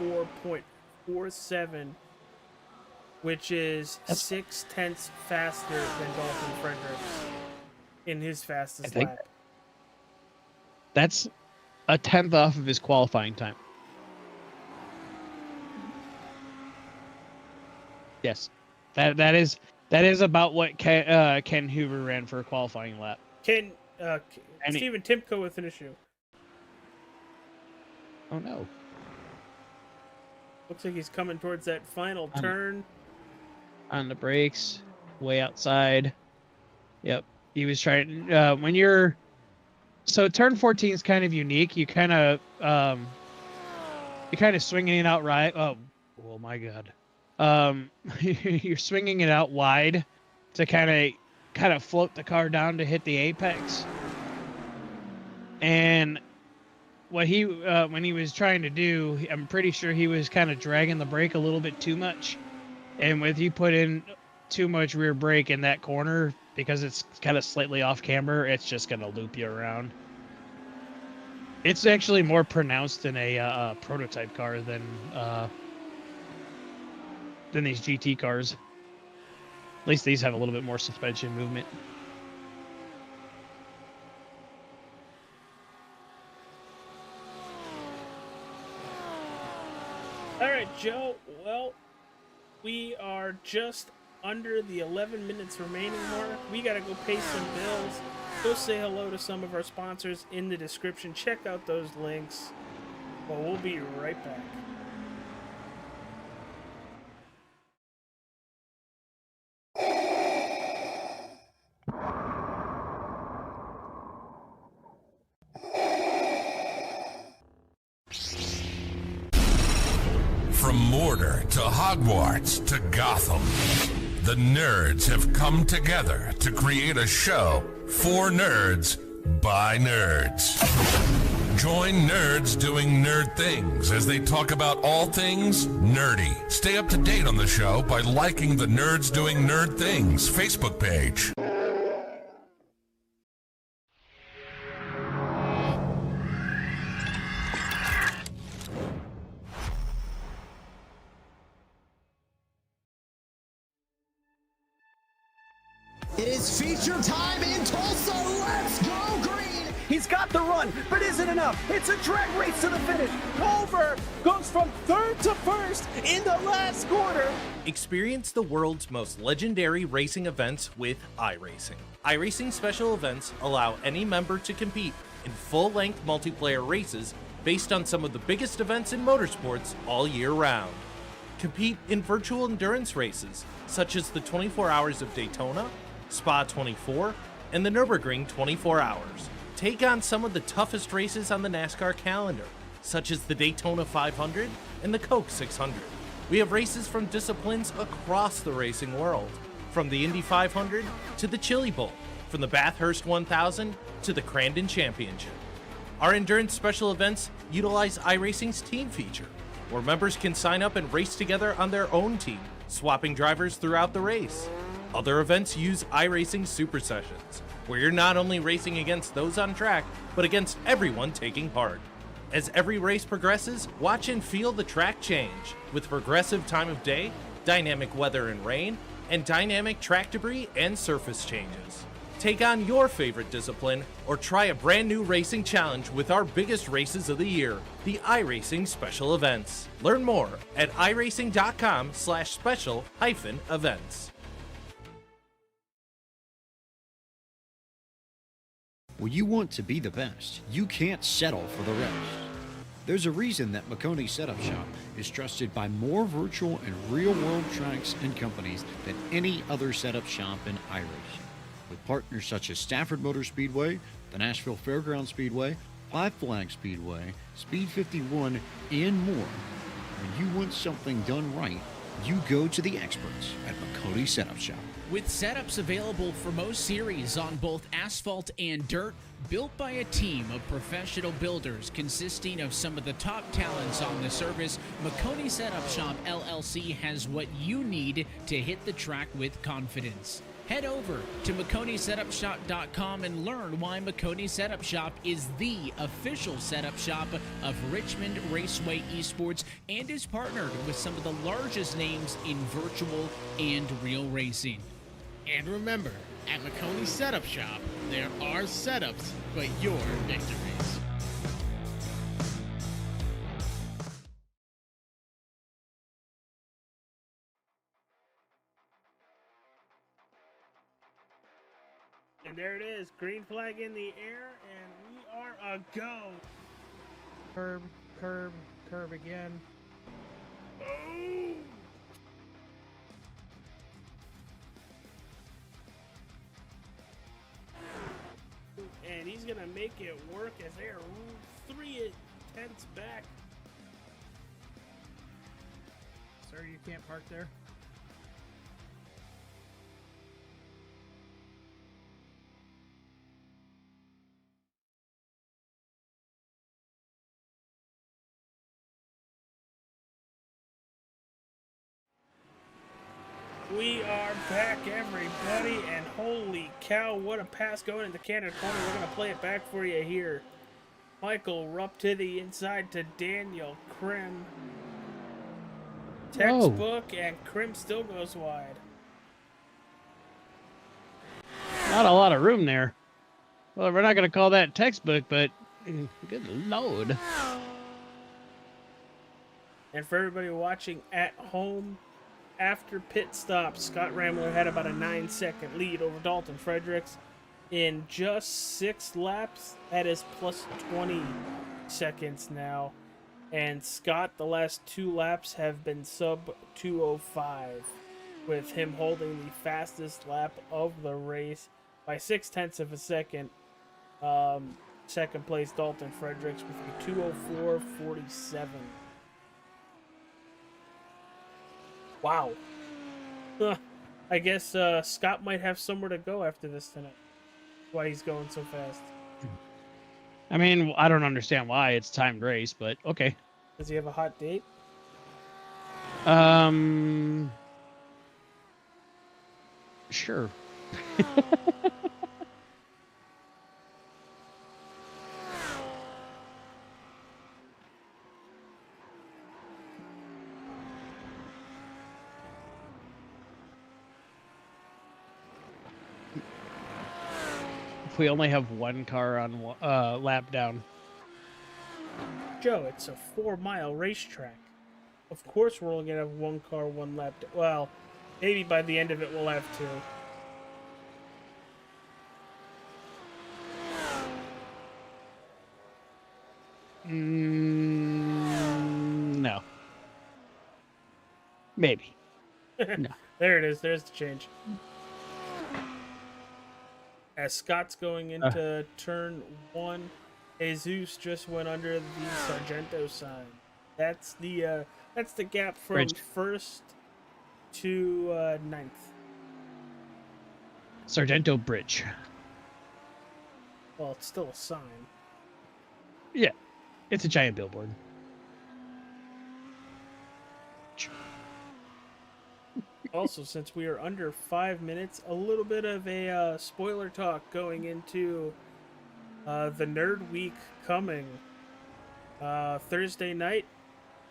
2:04.47, which is 0.6 faster than Dalton Fredericks in his fastest lap. a tenth off of his qualifying time. Yes, that is about what Ken Hoover ran for a qualifying lap. Stephen Timko with an issue. Oh no! Looks like he's coming towards that final turn. On the brakes, way outside. Yep, he was trying. So turn 14 is kind of unique. You kind of swinging it out right. Oh my God. You're swinging it out wide to kind of float the car down to hit the apex. And what he when he was trying to do, I'm pretty sure he was kind of dragging the brake a little bit too much. And with you put in too much rear brake in that corner, because it's kind of slightly off camber, it's just going to loop you around. It's actually more pronounced in a prototype car than these GT cars. At least these have a little bit more suspension movement. All right, Joe. Well, we are just under the 11 minutes remaining mark. We got to go pay some bills. Go say hello to some of our sponsors in the description. Check out those links. Well, we'll be right back. From Mortar to Hogwarts to Gotham, the nerds have come together to create a show for nerds by nerds. Join nerds doing nerd things as they talk about all things nerdy. Stay up to date on the show by liking the Nerds Doing Nerd Things Facebook page. It is feature time in Tulsa. Let's go green. He's got the run, but isn't enough. It's a drag race to the finish. Culver goes from third to first in the last quarter. Experience the world's most legendary racing events with iRacing. iRacing special events allow any member to compete in full-length multiplayer races based on some of the biggest events in motorsports all year round. Compete in virtual endurance races such as the 24 Hours of Daytona, Spa 24, and the Nürburgring 24 Hours. Take on some of the toughest races on the NASCAR calendar, such as the Daytona 500 and the Coke 600. We have races from disciplines across the racing world, from the Indy 500 to the Chili Bowl, from the Bathurst 1000 to the Crandon Championship. Our endurance special events utilize iRacing's team feature, where members can sign up and race together on their own team, swapping drivers throughout the race. Other events use iRacing Super Sessions, where you're not only racing against those on track, but against everyone taking part. As every race progresses, watch and feel the track change, with progressive time of day, dynamic weather and rain, and dynamic track debris and surface changes. Take on your favorite discipline, or try a brand new racing challenge with our biggest races of the year, the iRacing Special Events. Learn more at iracing.com/special-events. When you want to be the best, you can't settle for the rest. There's a reason that Makoni Setup Shop is trusted by more virtual and real-world tracks and companies than any other setup shop in iRacing. With partners such as Stafford Motor Speedway, the Nashville Fairgrounds Speedway, Five Flags Speedway, Speed 51, and more. When you want something done right, you go to the experts at Makoni Setup Shop. With setups available for most series on both asphalt and dirt, built by a team of professional builders consisting of some of the top talents on the service, Makoni Setup Shop LLC has what you need to hit the track with confidence. Head over to MakoniSetupShop.com and learn why Makoni Setup Shop is the official setup shop of Richmond Raceway Esports and is partnered with some of the largest names in virtual and real racing. And remember, at Makoni Setup Shop, there are setups, but your victories. And there it is, green flag in the air, and we are a go. Curb, curb, curb again. Oh! And he's gonna make it work as they're 3/10 back. Sir, you can't park there. We are back, everybody, and holy cow, what a pass going into Canada corner. We're going to play it back for you here. Michael Rupp to the inside to Daniel Krim. Textbook, and Krim still goes wide. Not a lot of room there. Well, we're not going to call that textbook, but good load. And for everybody watching at home, after pit stop, Scott Ramler had about a 9-second lead over Dalton Fredericks. In just 6 laps, that is plus 20 seconds now. And Scott, the last 2 laps have been sub 2:05, with him holding the fastest lap of the race by 0.6 of a second. Second place, Dalton Fredericks with a 2:04.47. Wow. I guess Scott might have somewhere to go after this tonight. Why he's going so fast. I mean, I don't understand why it's timed race, but okay. Does he have a hot date? Sure. We only have one car on lap down. Joe, it's a 4-mile racetrack. Of course we're only going to have one car, one lap. Well, maybe by the end of it we'll have 2. No. Maybe. No. There it is. There's the change. As Scott's going into turn 1, Jesus just went under the Sargento sign. That's the gap from Bridge. 1st to 9th. Sargento Bridge. Well, it's still a sign. Yeah. It's a giant billboard. Also, since we are under 5 minutes, a little bit of a spoiler talk going into the Nerd Week coming. Thursday night,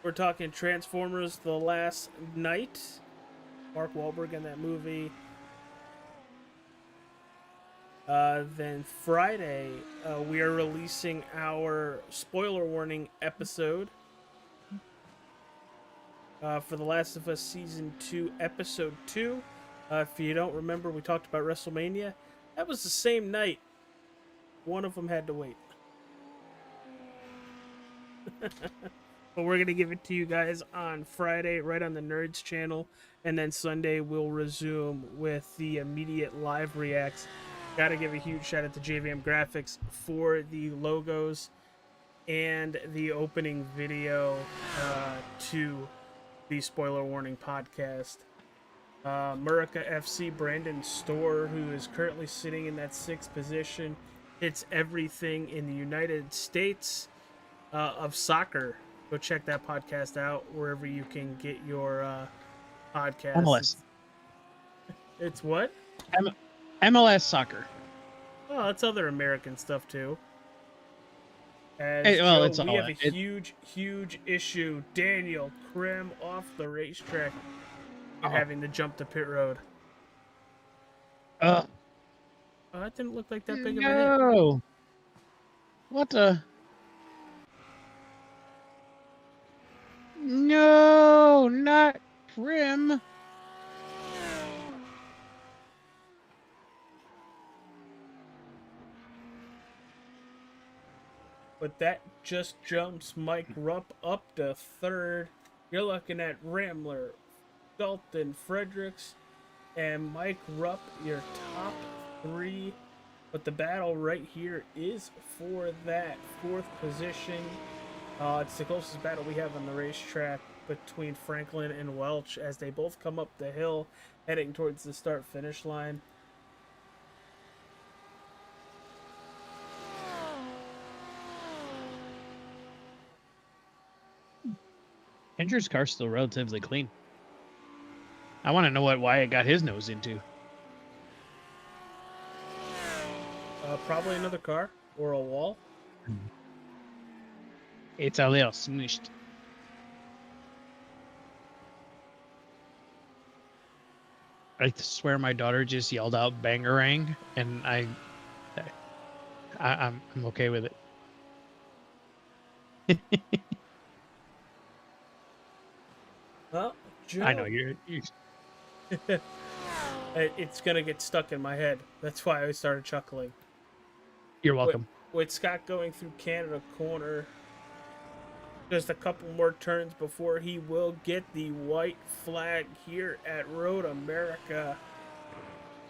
we're talking Transformers: The Last Night. Mark Wahlberg in that movie. Then Friday, we are releasing our spoiler warning episode. For The Last of Us Season 2, Episode 2. If you don't remember, we talked about WrestleMania. That was the same night. One of them had to wait. But we're going to give it to you guys on Friday, right on the Nerds channel. And then Sunday, we'll resume with the immediate live reacts. Got to give a huge shout out to JVM Graphics for the logos and the opening video to the Spoiler Warning podcast. Murican FC Brandon Storr, who is currently sitting in that 6th position, hits everything in the United States of soccer. Go check that podcast out wherever you can get your podcast. MLS. It's what? MLS soccer. Oh, it's other American stuff too. As Hey, well, Joe, it's we all- have a huge issue. Daniel Krim off the racetrack and having to jump to pit road. Oh, that didn't look like that big of a hit. No. What the? No, not Krim. but that just jumps Mike Rupp up to third. You're looking at Rambler, Dalton, Fredericks, and Mike Rupp, your top three. But the battle right here is for that fourth position. It's the closest battle we have on the racetrack between Franklin and Welch as they both come up the hill heading towards the start-finish line. Andrew's car's still relatively clean. I want to know what Wyatt got his nose into. Probably another car or a wall. It's a little smooshed. I swear my daughter just yelled out bangarang, and I'm okay with it. Well, Joe. I know you're It's gonna get stuck in my head. That's why I started chuckling. You're welcome. With Scott going through Canada corner, just a couple more turns before he will get the white flag here at Road America.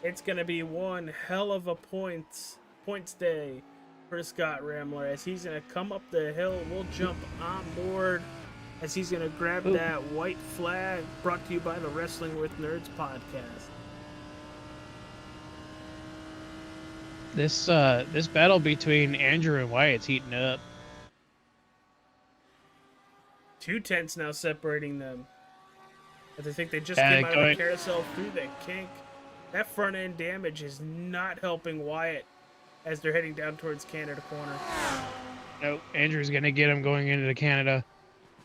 It's going to be one hell of a points day for Scott Rambler as he's going to come up the hill. We'll jump on board as he's going to grab that white flag, brought to you by the Wrestling with Nerds podcast. This battle between Andrew and Wyatt's heating up. 2 tenths now separating them. But I think they just came out of the carousel through the kink. That front end damage is not helping Wyatt as they're heading down towards Canada corner. Nope, Andrew's gonna get him going into Canada.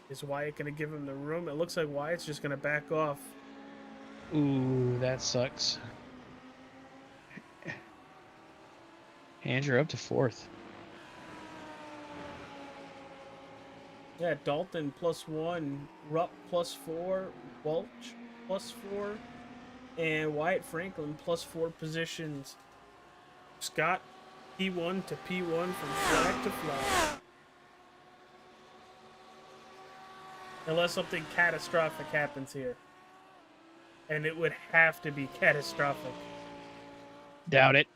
Is Wyatt gonna give him the room? It looks like Wyatt's just gonna back off. Ooh, that sucks. Andrew up to 4th. Yeah, Dalton +1, Rupp +4, Welch +4, and Wyatt Franklin +4 positions. Scott P1 to P1 from flag to flag. Unless something catastrophic happens here. And it would have to be catastrophic. Doubt it.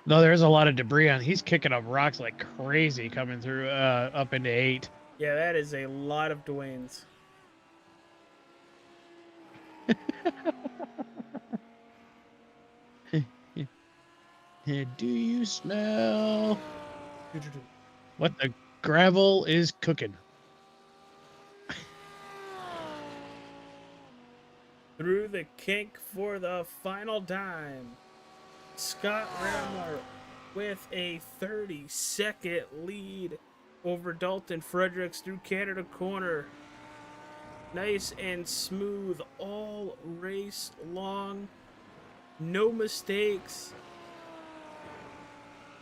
No, there's a lot of debris on. He's kicking up rocks like crazy coming through up into 8. Yeah, that is a lot of Dwayne's. Do you smell what the gravel is cooking? Through the kink for the final time. Scott Rambler with a 30-second lead over Dalton Fredericks through Canada corner. Nice and smooth all race long. No mistakes.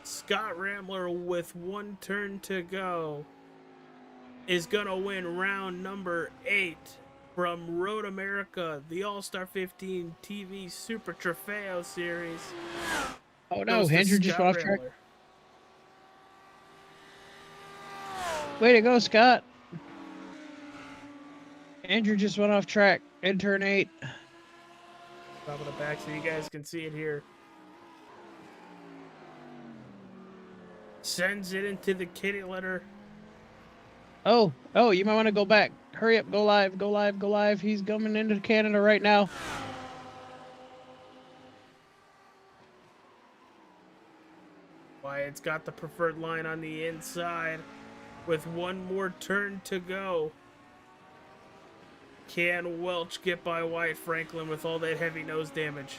Scott Rambler with 1 turn to go is gonna win round number 8 from Road America, the All-Star 15 TV Super Tropheo Series. Oh no, Andrew just went off track. Way to go, Scott. Andrew just went off track in turn 8. Top of the back so you guys can see it here. Sends it into the kitty litter. Oh, you might want to go back. Hurry up, go live, go live, go live. He's coming into Canada right now. Wyatt's got the preferred line on the inside with 1 more turn to go. Can Welch get by Wyatt Franklin with all that heavy nose damage?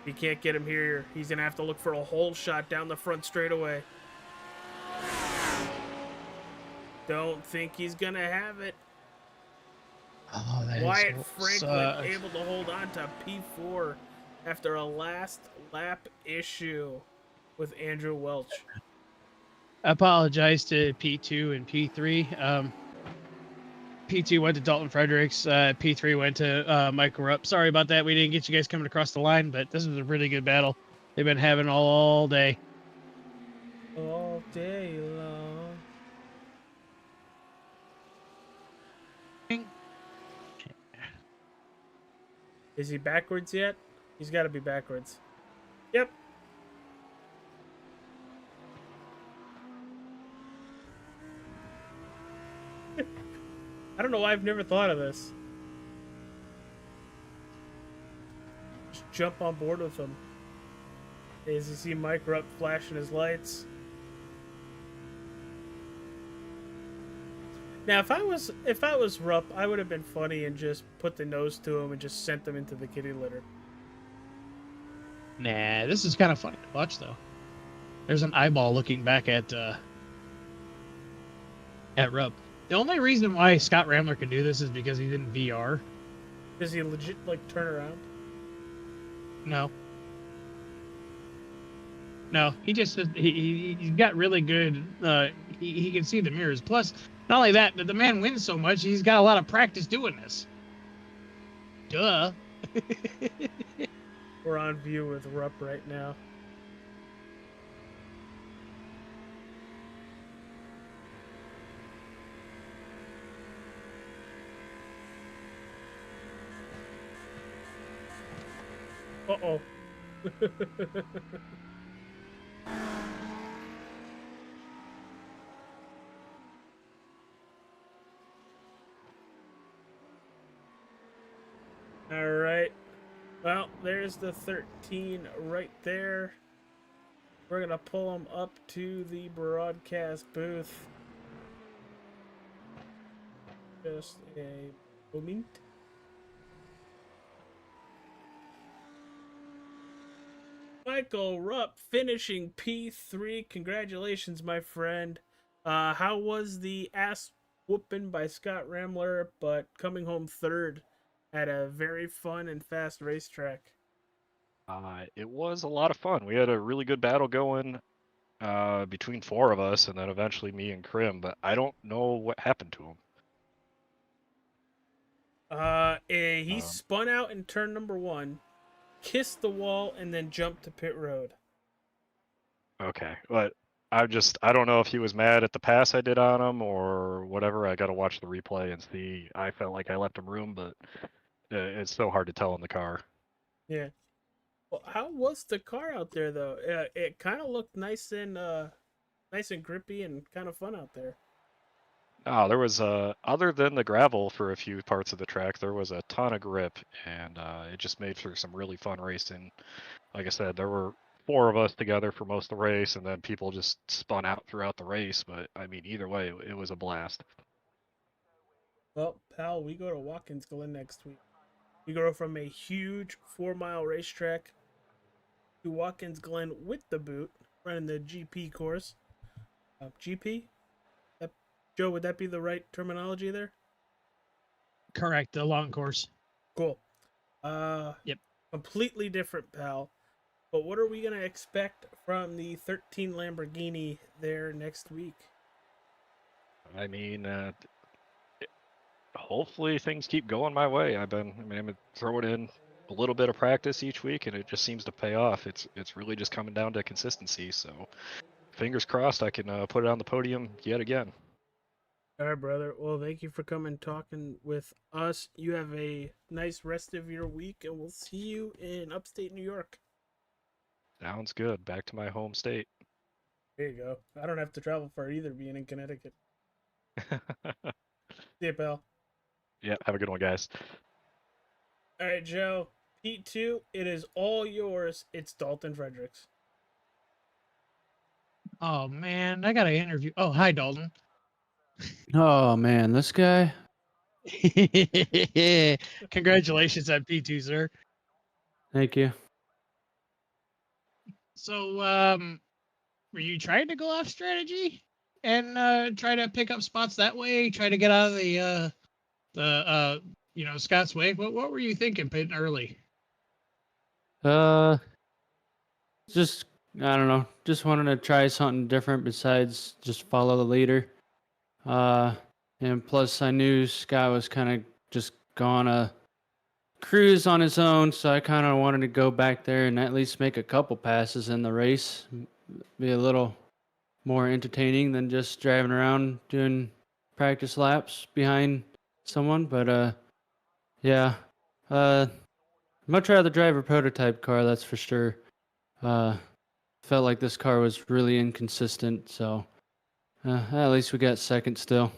He can't get him here. He's going to have to look for a hole shot down the front straightaway. Don't think he's going to have it. Oh, that Wyatt is Franklin able to hold on to P4 after a last lap issue with Andrew Welch. I apologize to P2 and P3. P2 went to Dalton Fredericks. P3 went to Michael Rupp. Sorry about that. We didn't get you guys coming across the line, but this was a really good battle. They've been having all day. All day long. Is he backwards yet? He's got to be backwards. Yep. I don't know why I've never thought of this. Just jump on board with him. As you see Mike Rupp flashing his lights. Now, if I was Rupp, I would have been funny and just put the nose to him and just sent them into the kitty litter. Nah, this is kind of funny to watch, though. There's an eyeball looking back at Rupp. The only reason why Scott Ramler can do this is because he's in VR. Does he legit, like, turn around? No. No, he just he's got really good. He can see the mirrors. Plus, not only that, but the man wins so much. He's got a lot of practice doing this. Duh. We're on view with Rupp right now. Uh-oh. All right. Well, there's the 13 right there. We're going to pull them up to the broadcast booth. Just a moment. Michael Rupp finishing P3. Congratulations, my friend. How was the ass whooping by Scott Ramler, but coming home third at a very fun and fast racetrack? It was a lot of fun. We had a really good battle going between four of us, and then eventually me and Krim, but I don't know what happened to him. He spun out in turn number 1, kissed the wall, and then jumped to pit road. Okay, but I don't know if he was mad at the pass I did on him or whatever. I got to watch the replay and see. I felt like I left him room, but it's so hard to tell in the car. Yeah. Well, how was the car out there though? It kind of looked nice and grippy and kind of fun out there. Oh, there was other than the gravel for a few parts of the track, there was a ton of grip, and it just made for some really fun racing. Like I said, there were 4 of us together for most of the race, and then people just spun out throughout the race. But I mean, either way, it was a blast. Well, pal, we go to Watkins Glen next week. We go from a huge 4-mile racetrack to Watkins Glen with the boot, running the GP course. GP? Joe, would that be the right terminology there? Correct, the long course. Cool. Yep. Completely different, pal. But what are we going to expect from the 13 Lamborghini there next week? I mean, hopefully things keep going my way. I'm throwing in a little bit of practice each week, and it just seems to pay off. It's really just coming down to consistency. So, fingers crossed, I can put it on the podium yet again. All right, brother. Well, thank you for coming talking with us. You have a nice rest of your week, and we'll see you in upstate New York. Sounds good. Back to my home state. There you go. I don't have to travel far either, being in Connecticut. See ya, pal. Yeah, have a good one, guys. All right, Joe. P2, it is all yours. It's Dalton Fredericks. Oh, man, I got to interview. Oh, hi, Dalton. Oh, man, this guy? Congratulations on P2, sir. Thank you. So, were you trying to go off strategy and try to pick up spots that way? Try to get out of the Scott's way? What were you thinking pitting early? Just, I don't know. Just wanted to try something different besides just follow the leader. And plus, I knew Scott was kind of just gonna cruise on his own, so I kind of wanted to go back there and at least make a couple passes in the race. Be a little more entertaining than just driving around doing practice laps behind someone. But yeah, much rather drive a prototype car, that's for sure. Felt like this car was really inconsistent, so at least we got second still.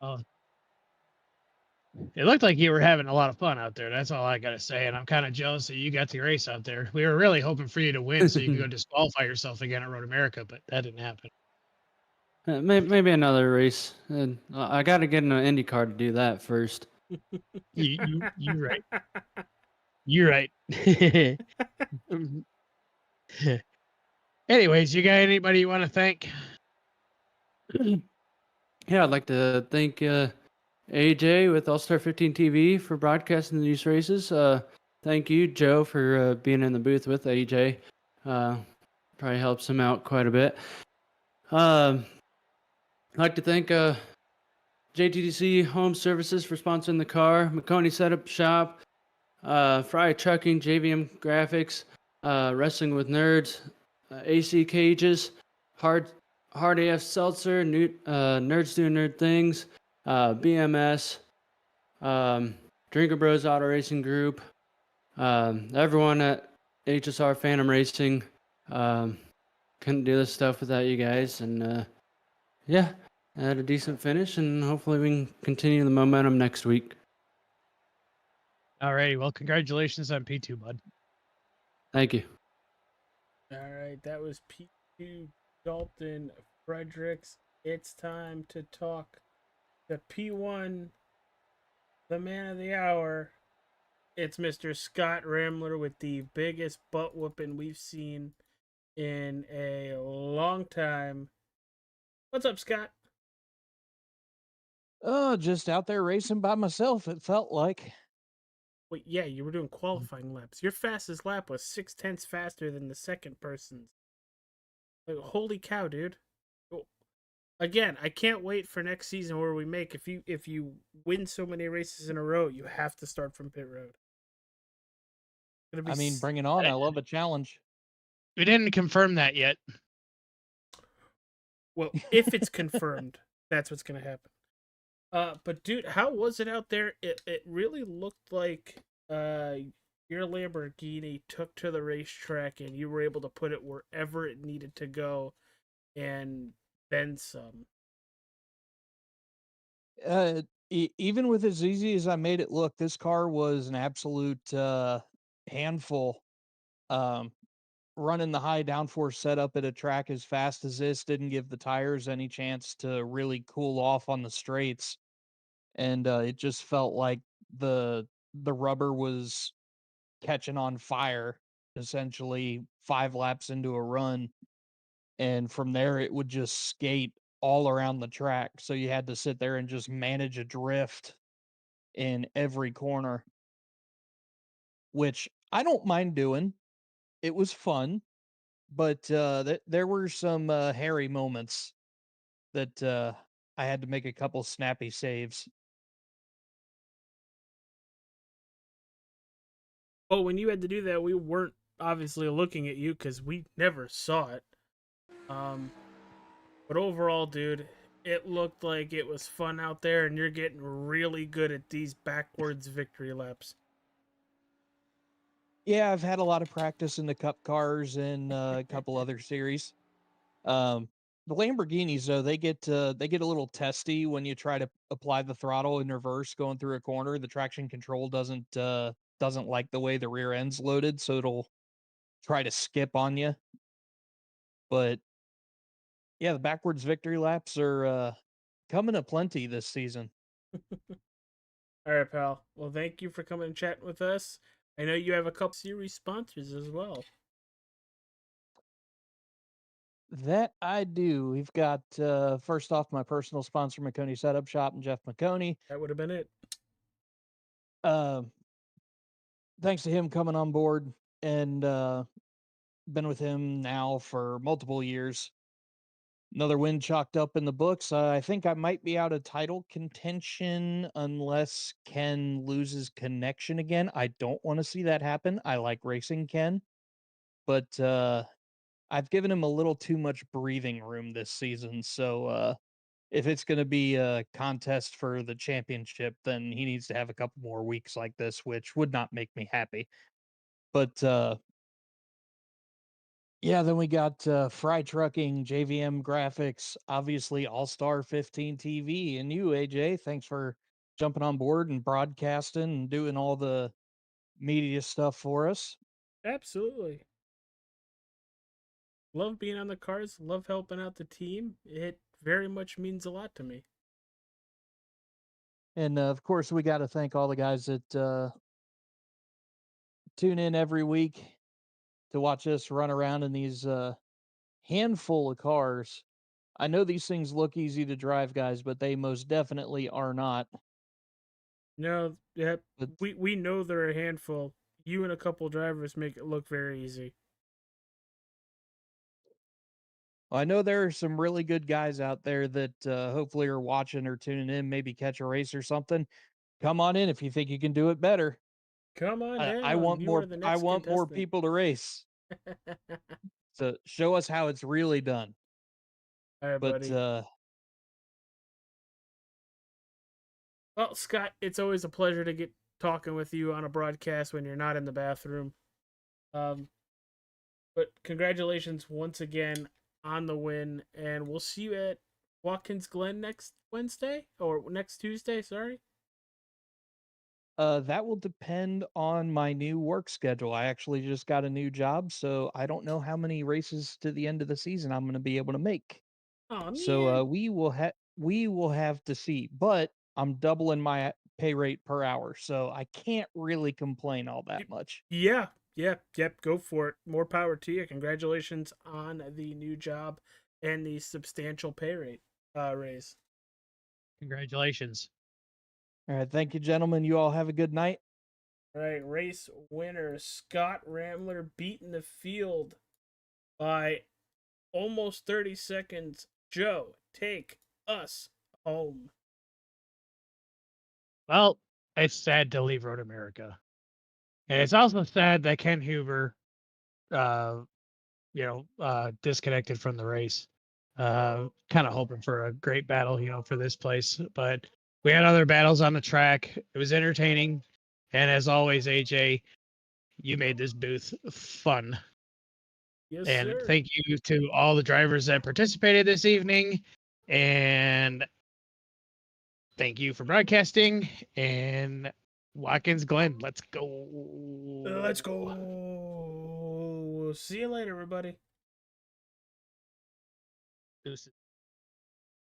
Oh, it looked like you were having a lot of fun out there. That's all I gotta say. And I'm kind of jealous that you got the race out there. We were really hoping for you to win so you could go disqualify yourself again at Road America, but that didn't happen. Maybe another race. And I got to get in an Indy car to do that first. You're right. You're right. Anyways, you got anybody you want to thank? Yeah, I'd like to thank AJ with All Star 15 TV for broadcasting these races. Thank you, Joe, for being in the booth with AJ. Probably helps him out quite a bit. I'd like to thank JTDC Home Services for sponsoring the car, McConey Setup Shop, Fry Trucking, JVM Graphics, Wrestling with Nerds, AC Cages, Hard AF Seltzer, Nerds Do Nerd Things, BMS, Drinker Bros Auto Racing Group, everyone at HSR Phantom Racing. Couldn't do this stuff without you guys, and yeah, I had a decent finish, and hopefully we can continue the momentum next week. Alrighty, well, congratulations on P2, bud. Thank you. All right, that was P2 Dalton Fredericks. It's time to talk the P1, the man of the hour. It's Mr. Scott Ramler with the biggest butt whooping we've seen in a long time. What's up, Scott? Oh, just out there racing by myself, it felt like. Wait, yeah, you were doing qualifying laps. Your fastest lap was 0.6 faster than the second person's. Like, holy cow, dude. Again, I can't wait for next season where we make, if you win so many races in a row, you have to start from pit road. I mean, bring it on. I love a challenge. We didn't confirm that yet. Well, if it's confirmed, that's what's going to happen. But dude, how was it out there? It really looked like your Lamborghini took to the racetrack and you were able to put it wherever it needed to go and then some. Even with as easy as I made it look, this car was an absolute handful. Running the high downforce setup at a track as fast as this didn't give the tires any chance to really cool off on the straights. And it just felt like the rubber was catching on fire, essentially 5 laps into a run. And from there, it would just skate all around the track. So you had to sit there and just manage a drift in every corner, which I don't mind doing. It was fun, but there were some hairy moments that I had to make a couple snappy saves. Well, when you had to do that, we weren't obviously looking at you because we never saw it. But overall, dude, it looked like it was fun out there, and you're getting really good at these backwards victory laps. Yeah, I've had a lot of practice in the Cup cars and a couple other series. The Lamborghinis, though, they get a little testy when you try to apply the throttle in reverse going through a corner. The traction control doesn't like the way the rear end's loaded, so it'll try to skip on you. But yeah, the backwards victory laps are coming aplenty this season. All right, pal. Well, thank you for coming and chatting with us. I know you have a couple series sponsors as well. That I do. We've got first off my personal sponsor, McConey Setup Shop, and Jeff McConey. That would have been it. Thanks to him coming on board and been with him now for multiple years. another win chalked up in the books. I think I might be out of title contention unless Ken loses connection again. I don't want to see that happen. I like racing Ken, but I've given him a little too much breathing room this season. So if it's going to be a contest for the championship, then he needs to have a couple more weeks like this, which would not make me happy. But yeah, then we got Fry Trucking, JVM Graphics, obviously All Star 15 TV, and you, AJ. Thanks for jumping on board and broadcasting and doing all the media stuff for us. Absolutely. Love being on the cars. Love helping out the team. It very much means a lot to me. And of course, we got to thank all the guys that tune in every week to watch us run around in these handful of cars. I know these things look easy to drive, guys, but they most definitely are not. No, yeah, we know they're a handful. You and a couple drivers make it look very easy. I know there are some really good guys out there that hopefully are watching or tuning in, maybe catch a race or something. Come on in if you think you can do it better. Come on down. I want You more. are the I next want more contestant. people to race. So show us how it's really done. All right, But buddy. Well, Scott, it's always a pleasure to get talking with you on a broadcast when you're not in the bathroom. But congratulations once again on the win, and we'll see you at Watkins Glen next Wednesday or next Tuesday. Sorry. that will depend on my new work schedule. I actually just got a new job, so I don't know how many races to the end of the season I'm going to be able to make. Oh, So man. we will have to see. But I'm doubling my pay rate per hour, so I can't really complain all that much. Yeah, yep. Go for it. More power to you. Congratulations on the new job and the substantial pay rate raise. Congratulations. All right, thank you, gentlemen. You all have a good night. All right, race winner Scott Ramler beating the field by almost 30 seconds. Joe, take us home. Well, it's sad to leave Road America. And it's also sad that Ken Huber, disconnected from the race. Kind of hoping for a great battle, for this place. But we had other battles on the track. It was entertaining. And as always, AJ, you made this booth fun. Yes, and sir. Thank you to all the drivers that participated this evening. And thank you for broadcasting. And Watkins Glen, let's go. Let's go. See you later, everybody. Deuces.